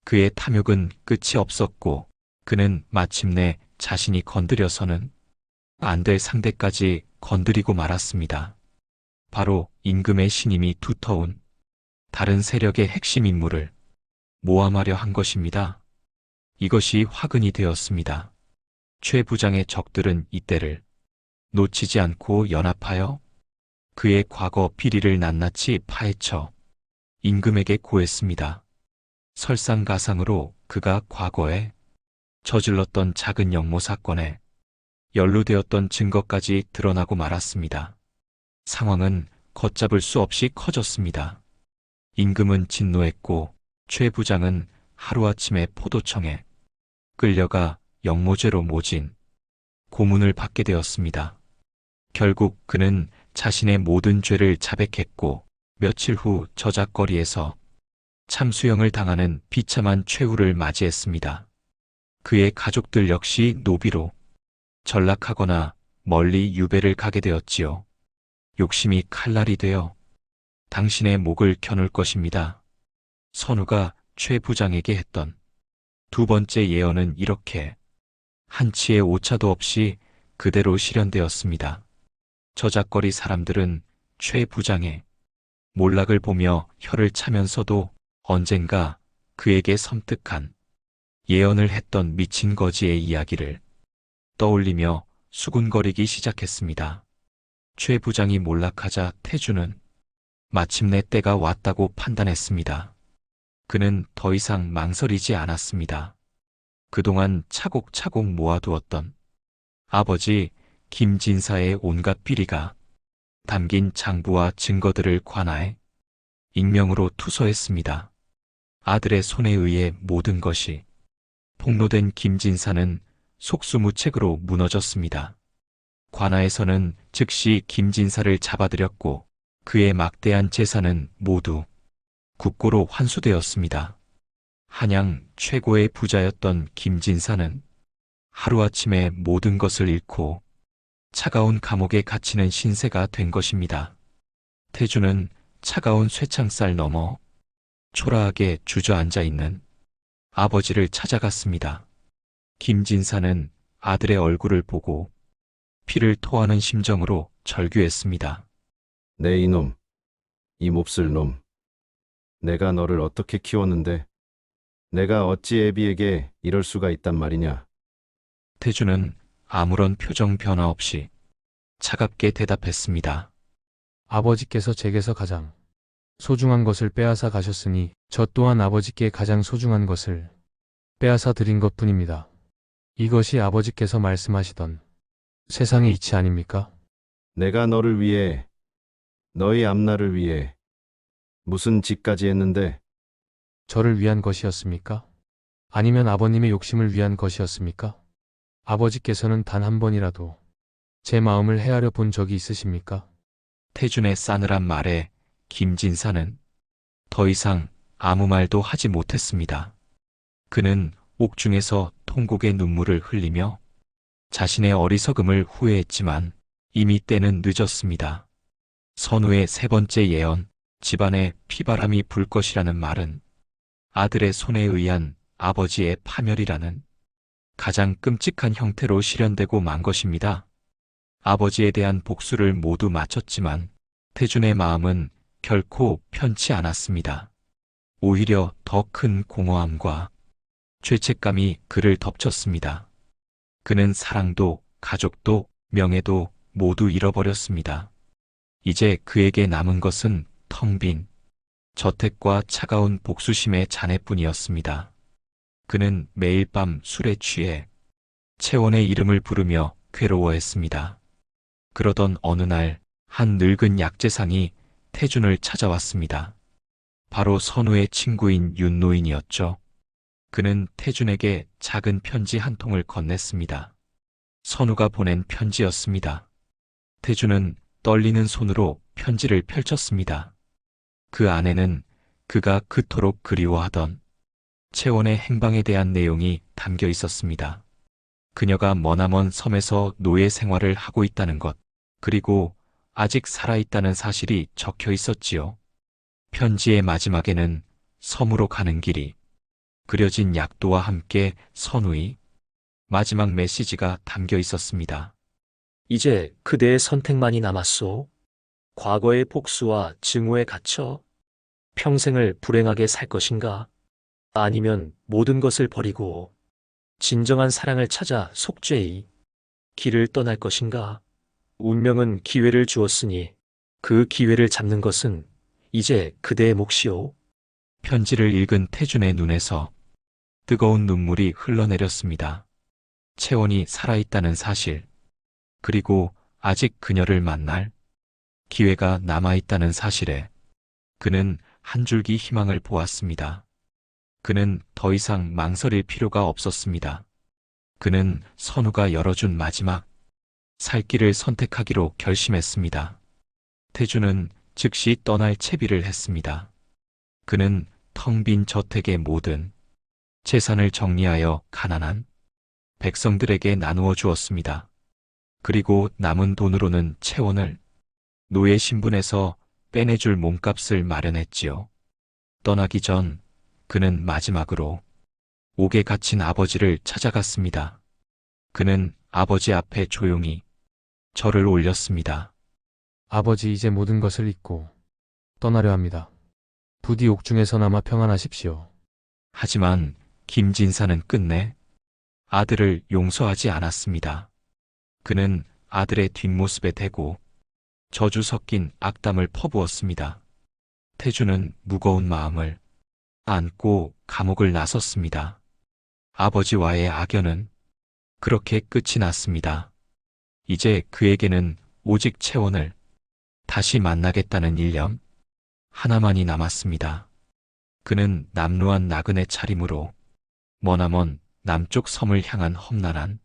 그의 탐욕은 끝이 없었고 그는 마침내 자신이 건드려서는 안 될 상대까지 건드리고 말았습니다. 바로 임금의 신임이 두터운 다른 세력의 핵심 인물을 모함하려 한 것입니다. 이것이 화근이 되었습니다. 최 부장의 적들은 이때를 놓치지 않고 연합하여 그의 과거 비리를 낱낱이 파헤쳐 임금에게 고했습니다. 설상가상으로 그가 과거에 저질렀던 작은 역모 사건에 연루되었던 증거까지 드러나고 말았습니다. 상황은 걷잡을 수 없이 커졌습니다. 임금은 진노했고 최 부장은 하루아침에 포도청에 끌려가 역모죄로 모진 고문을 받게 되었습니다. 결국 그는 자신의 모든 죄를 자백했고 며칠 후 저작거리에서 참수형을 당하는 비참한 최후를 맞이했습니다. 그의 가족들 역시 노비로 전락하거나 멀리 유배를 가게 되었지요. 욕심이 칼날이 되어 당신의 목을 겨눌 것입니다. 선우가 최 부장에게 했던 두 번째 예언은 이렇게 한치의 오차도 없이 그대로 실현되었습니다. 저작거리 사람들은 최 부장의 몰락을 보며 혀를 차면서도 언젠가 그에게 섬뜩한 예언을 했던 미친 거지의 이야기를 떠올리며 수군거리기 시작했습니다. 최 부장이 몰락하자 태주는 마침내 때가 왔다고 판단했습니다. 그는 더 이상 망설이지 않았습니다. 그동안 차곡차곡 모아두었던 아버지 김진사의 온갖 비리가 담긴 장부와 증거들을 관하에 익명으로 투서했습니다. 아들의 손에 의해 모든 것이 폭로된 김진사는 속수무책으로 무너졌습니다. 관아에서는 즉시 김진사를 잡아들였고 그의 막대한 재산은 모두 국고로 환수되었습니다. 한양 최고의 부자였던 김진사는 하루아침에 모든 것을 잃고 차가운 감옥에 갇히는 신세가 된 것입니다. 태주는 차가운 쇠창살 너머 초라하게 주저앉아 있는 아버지를 찾아갔습니다. 김진사는 아들의 얼굴을 보고 피를 토하는 심정으로 절규했습니다. 내 이놈, 이 몹쓸 놈. 내가 너를 어떻게 키웠는데 내가 어찌 애비에게 이럴 수가 있단 말이냐. 태주는 아무런 표정 변화 없이 차갑게 대답했습니다. 아버지께서 제게서 가장 소중한 것을 빼앗아 가셨으니 저 또한 아버지께 가장 소중한 것을 빼앗아 드린 것뿐입니다. 이것이 아버지께서 말씀하시던 세상의 이치 아닙니까? 내가 너를 위해, 너희 앞날을 위해 무슨 짓까지 했는데 저를 위한 것이었습니까? 아니면 아버님의 욕심을 위한 것이었습니까? 아버지께서는 단 한 번이라도 제 마음을 헤아려 본 적이 있으십니까? 태준의 싸늘한 말에 김진사는 더 이상 아무 말도 하지 못했습니다. 그는 옥중에서 통곡의 눈물을 흘리며 자신의 어리석음을 후회했지만 이미 때는 늦었습니다. 선우의 세 번째 예언, 집안에 피바람이 불 것이라는 말은 아들의 손에 의한 아버지의 파멸이라는 가장 끔찍한 형태로 실현되고 만 것입니다. 아버지에 대한 복수를 모두 마쳤지만 태준의 마음은 결코 편치 않았습니다. 오히려 더 큰 공허함과 죄책감이 그를 덮쳤습니다. 그는 사랑도 가족도 명예도 모두 잃어버렸습니다. 이제 그에게 남은 것은 텅 빈 저택과 차가운 복수심의 잔해뿐이었습니다. 그는 매일 밤 술에 취해 채원의 이름을 부르며 괴로워했습니다. 그러던 어느 날 한 늙은 약재상이 태준을 찾아왔습니다. 바로 선우의 친구인 윤노인이었죠. 그는 태준에게 작은 편지 한 통을 건넸습니다. 선우가 보낸 편지였습니다. 태준은 떨리는 손으로 편지를 펼쳤습니다. 그 안에는 그가 그토록 그리워하던 채원의 행방에 대한 내용이 담겨 있었습니다. 그녀가 머나먼 섬에서 노예 생활을 하고 있다는 것, 그리고 아직 살아있다는 사실이 적혀 있었지요. 편지의 마지막에는 섬으로 가는 길이 그려진 약도와 함께 선우의 마지막 메시지가 담겨 있었습니다. 이제 그대의 선택만이 남았소. 과거의 복수와 증오에 갇혀 평생을 불행하게 살 것인가? 아니면 모든 것을 버리고 진정한 사랑을 찾아 속죄히 길을 떠날 것인가? 운명은 기회를 주었으니 그 기회를 잡는 것은 이제 그대의 몫이오. 편지를 읽은 태준의 눈에서 뜨거운 눈물이 흘러내렸습니다. 채원이 살아있다는 사실, 그리고 아직 그녀를 만날 기회가 남아있다는 사실에 그는 한 줄기 희망을 보았습니다. 그는 더 이상 망설일 필요가 없었습니다. 그는 선우가 열어준 마지막 살 길을 선택하기로 결심했습니다. 태준은 즉시 떠날 채비를 했습니다. 그는 텅 빈 저택의 모든 재산을 정리하여 가난한 백성들에게 나누어 주었습니다. 그리고 남은 돈으로는 채원을 노예 신분에서 빼내줄 몸값을 마련했지요. 떠나기 전 그는 마지막으로 옥에 갇힌 아버지를 찾아갔습니다. 그는 아버지 앞에 조용히 절을 올렸습니다. 아버지 이제 모든 것을 잊고 떠나려 합니다. 부디 옥중에서나마 평안하십시오. 하지만 김진사는 끝내 아들을 용서하지 않았습니다. 그는 아들의 뒷모습에 대고 저주 섞인 악담을 퍼부었습니다. 태준은 무거운 마음을 안고 감옥을 나섰습니다. 아버지와의 악연은 그렇게 끝이 났습니다. 이제 그에게는 오직 채원을 다시 만나겠다는 일념 하나만이 남았습니다. 그는 남루한 나그네 차림으로 머나먼 남쪽 섬을 향한 험난한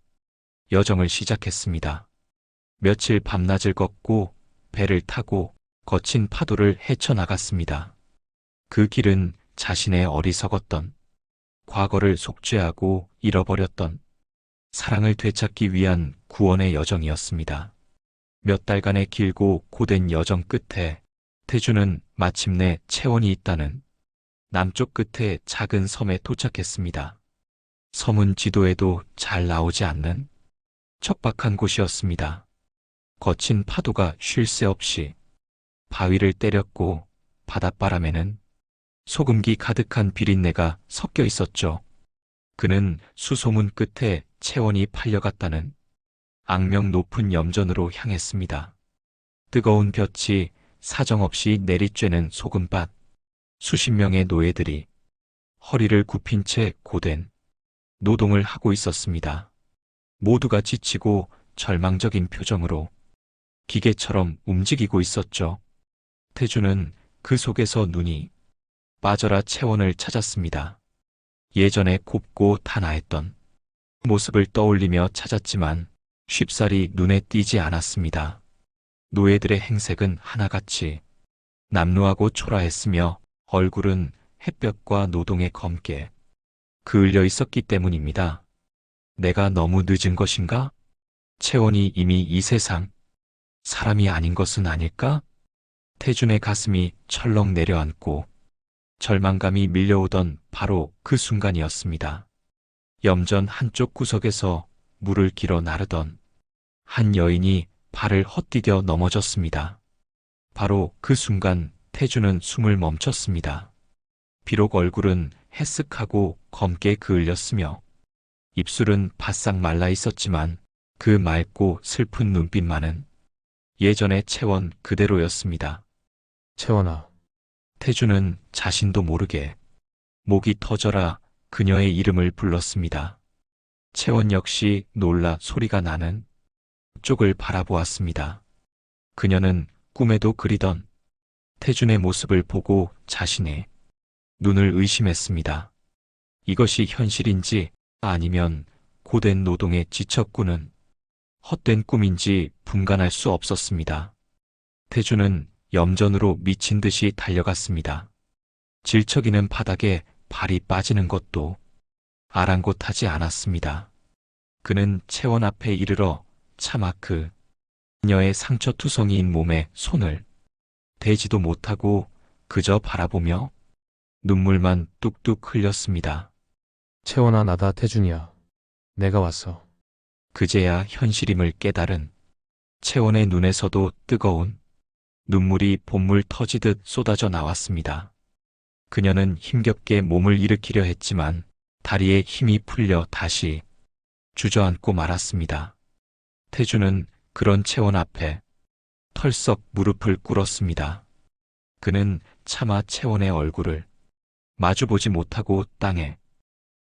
여정을 시작했습니다. 며칠 밤낮을 걷고 배를 타고 거친 파도를 헤쳐나갔습니다. 그 길은 자신의 어리석었던 과거를 속죄하고 잃어버렸던 사랑을 되찾기 위한 구원의 여정이었습니다. 몇 달간의 길고 고된 여정 끝에 태준은 마침내 채원이 있다는 남쪽 끝의 작은 섬에 도착했습니다. 섬은 지도에도 잘 나오지 않는 척박한 곳이었습니다. 거친 파도가 쉴 새 없이 바위를 때렸고 바닷바람에는 소금기 가득한 비린내가 섞여 있었죠. 그는 수소문 끝에 채원이 팔려갔다는 악명 높은 염전으로 향했습니다. 뜨거운 볕이 사정없이 내리쬐는 소금밭, 수십 명의 노예들이 허리를 굽힌 채 고된 노동을 하고 있었습니다. 모두가 지치고 절망적인 표정으로 기계처럼 움직이고 있었죠. 태준은 그 속에서 눈이 빠져라 채원을 찾았습니다. 예전에 곱고 단아했던 모습을 떠올리며 찾았지만 쉽사리 눈에 띄지 않았습니다. 노예들의 행색은 하나같이 남루하고 초라했으며 얼굴은 햇볕과 노동에 검게 그을려 있었기 때문입니다. 내가 너무 늦은 것인가? 채원이 이미 이 세상 사람이 아닌 것은 아닐까? 태준의 가슴이 철렁 내려앉고 절망감이 밀려오던 바로 그 순간이었습니다. 염전 한쪽 구석에서 물을 길어 나르던 한 여인이 발을 헛디뎌 넘어졌습니다. 바로 그 순간 태준은 숨을 멈췄습니다. 비록 얼굴은 해쓱하고 검게 그을렸으며 입술은 바싹 말라 있었지만 그 맑고 슬픈 눈빛만은 예전의 채원 그대로였습니다. 채원아, 태준은 자신도 모르게 목이 터져라 그녀의 이름을 불렀습니다. 채원 역시 놀라 소리가 나는 쪽을 바라보았습니다. 그녀는 꿈에도 그리던 태준의 모습을 보고 자신의 눈을 의심했습니다. 이것이 현실인지 아니면 고된 노동에 지쳤구는 헛된 꿈인지 분간할 수 없었습니다. 태준은 염전으로 미친 듯이 달려갔습니다. 질척이는 바닥에 발이 빠지는 것도 아랑곳하지 않았습니다. 그는 채원 앞에 이르러 차마 그녀의 상처투성이인 몸에 손을 대지도 못하고 그저 바라보며 눈물만 뚝뚝 흘렸습니다. 채원아 나다 태준이야. 내가 왔어. 그제야 현실임을 깨달은 채원의 눈에서도 뜨거운 눈물이 봇물 터지듯 쏟아져 나왔습니다. 그녀는 힘겹게 몸을 일으키려 했지만 다리에 힘이 풀려 다시 주저앉고 말았습니다. 태주는 그런 채원 앞에 털썩 무릎을 꿇었습니다. 그는 차마 채원의 얼굴을 마주보지 못하고 땅에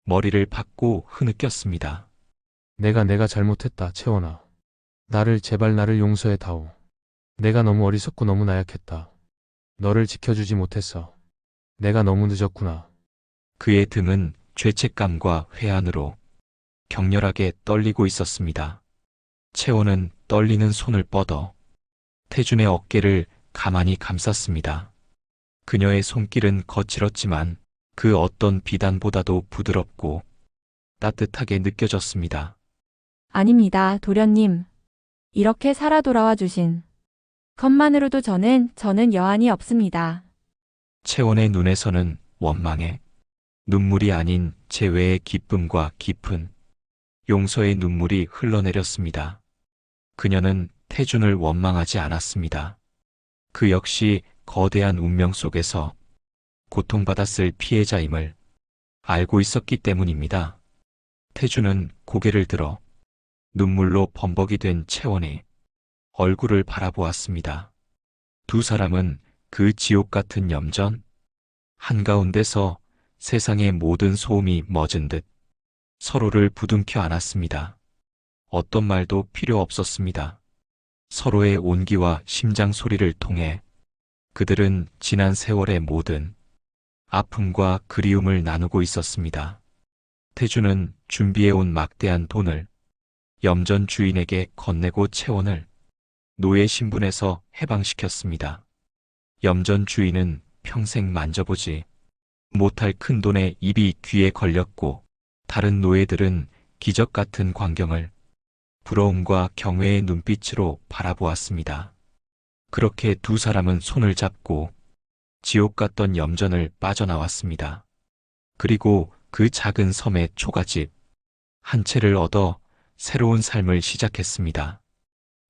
머리를 박고 흐느꼈습니다. 내가 잘못했다, 채원아. 제발 나를 용서해 다오. 내가 너무 어리석고 너무 나약했다. 너를 지켜주지 못했어. 내가 너무 늦었구나. 그의 등은 죄책감과 회한으로 격렬하게 떨리고 있었습니다. 채원은 떨리는 손을 뻗어 태준의 어깨를 가만히 감쌌습니다. 그녀의 손길은 거칠었지만 그 어떤 비단보다도 부드럽고 따뜻하게 느껴졌습니다. 아닙니다, 도련님. 이렇게 살아 돌아와 주신 것만으로도 저는 여한이 없습니다. 채원의 눈에서는 원망에 눈물이 아닌 재회의 기쁨과 깊은 용서의 눈물이 흘러내렸습니다. 그녀는 태준을 원망하지 않았습니다. 그 역시 거대한 운명 속에서 고통받았을 피해자임을 알고 있었기 때문입니다. 태준은 고개를 들어 눈물로 범벅이 된 채원의 얼굴을 바라보았습니다. 두 사람은 그 지옥 같은 염전 한가운데서 세상의 모든 소음이 멎은 듯 서로를 부둥켜 안았습니다. 어떤 말도 필요 없었습니다. 서로의 온기와 심장 소리를 통해 그들은 지난 세월의 모든 아픔과 그리움을 나누고 있었습니다. 태주는 준비해온 막대한 돈을 염전 주인에게 건네고 채원을 노예 신분에서 해방시켰습니다. 염전 주인은 평생 만져보지 못할 큰 돈에 입이 귀에 걸렸고 다른 노예들은 기적 같은 광경을 부러움과 경외의 눈빛으로 바라보았습니다. 그렇게 두 사람은 손을 잡고 지옥 같던 염전을 빠져나왔습니다. 그리고 그 작은 섬의 초가집 한 채를 얻어 새로운 삶을 시작했습니다.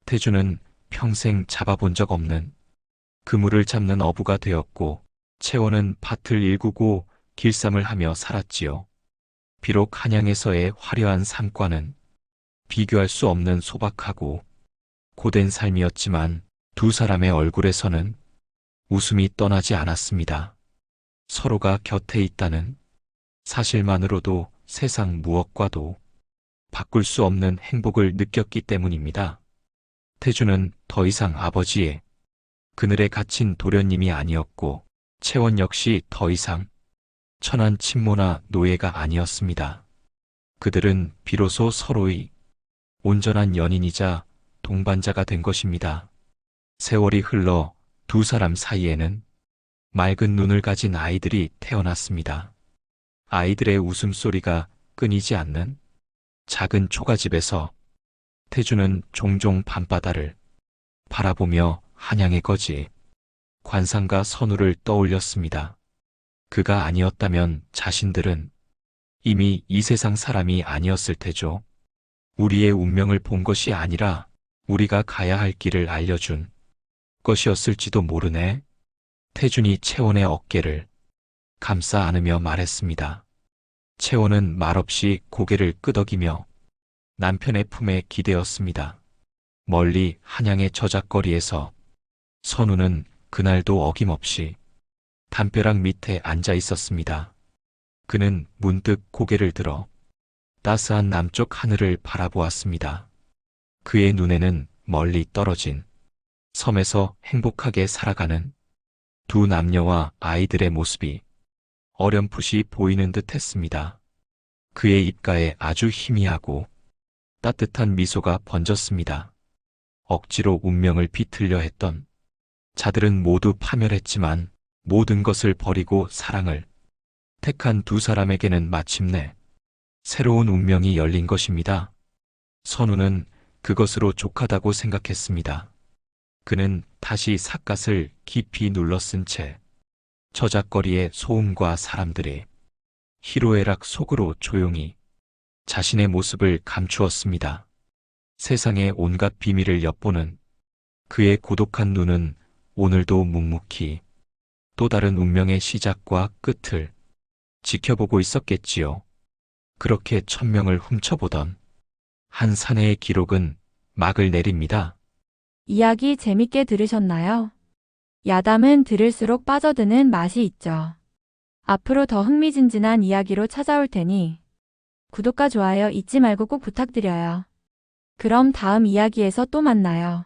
태주는 평생 잡아본 적 없는 그물을 잡는 어부가 되었고 채원은 밭을 일구고 길쌈을 하며 살았지요. 비록 한양에서의 화려한 삶과는 비교할 수 없는 소박하고 고된 삶이었지만 두 사람의 얼굴에서는 웃음이 떠나지 않았습니다. 서로가 곁에 있다는 사실만으로도 세상 무엇과도 바꿀 수 없는 행복을 느꼈기 때문입니다. 태주는 더 이상 아버지의 그늘에 갇힌 도련님이 아니었고 채원 역시 더 이상 천한 친모나 노예가 아니었습니다. 그들은 비로소 서로의 온전한 연인이자 동반자가 된 것입니다. 세월이 흘러 두 사람 사이에는 맑은 눈을 가진 아이들이 태어났습니다. 아이들의 웃음소리가 끊이지 않는 작은 초가집에서 태주는 종종 밤바다를 바라보며 한양의 거지 관상가 선우를 떠올렸습니다. 그가 아니었다면 자신들은 이미 이 세상 사람이 아니었을 테죠. 우리의 운명을 본 것이 아니라 우리가 가야 할 길을 알려준 것이었을지도 모르네. 태준이 채원의 어깨를 감싸 안으며 말했습니다. 채원은 말없이 고개를 끄덕이며 남편의 품에 기대었습니다. 멀리 한양의 저작거리에서 선우는 그날도 어김없이 담벼락 밑에 앉아 있었습니다. 그는 문득 고개를 들어 따스한 남쪽 하늘을 바라보았습니다. 그의 눈에는 멀리 떨어진 섬에서 행복하게 살아가는 두 남녀와 아이들의 모습이 어렴풋이 보이는 듯 했습니다. 그의 입가에 아주 희미하고 따뜻한 미소가 번졌습니다. 억지로 운명을 비틀려 했던 자들은 모두 파멸했지만 모든 것을 버리고 사랑을 택한 두 사람에게는 마침내 새로운 운명이 열린 것입니다. 선우는 그것으로 족하다고 생각했습니다. 그는 다시 삿갓을 깊이 눌러 쓴 채 저작거리의 소음과 사람들의 희로애락 속으로 조용히 자신의 모습을 감추었습니다. 세상의 온갖 비밀을 엿보는 그의 고독한 눈은 오늘도 묵묵히 또 다른 운명의 시작과 끝을 지켜보고 있었겠지요. 그렇게 천명을 훔쳐보던 한 사내의 기록은 막을 내립니다. 이야기 재밌게 들으셨나요? 야담은 들을수록 빠져드는 맛이 있죠. 앞으로 더 흥미진진한 이야기로 찾아올 테니 구독과 좋아요 잊지 말고 꼭 부탁드려요. 그럼 다음 이야기에서 또 만나요.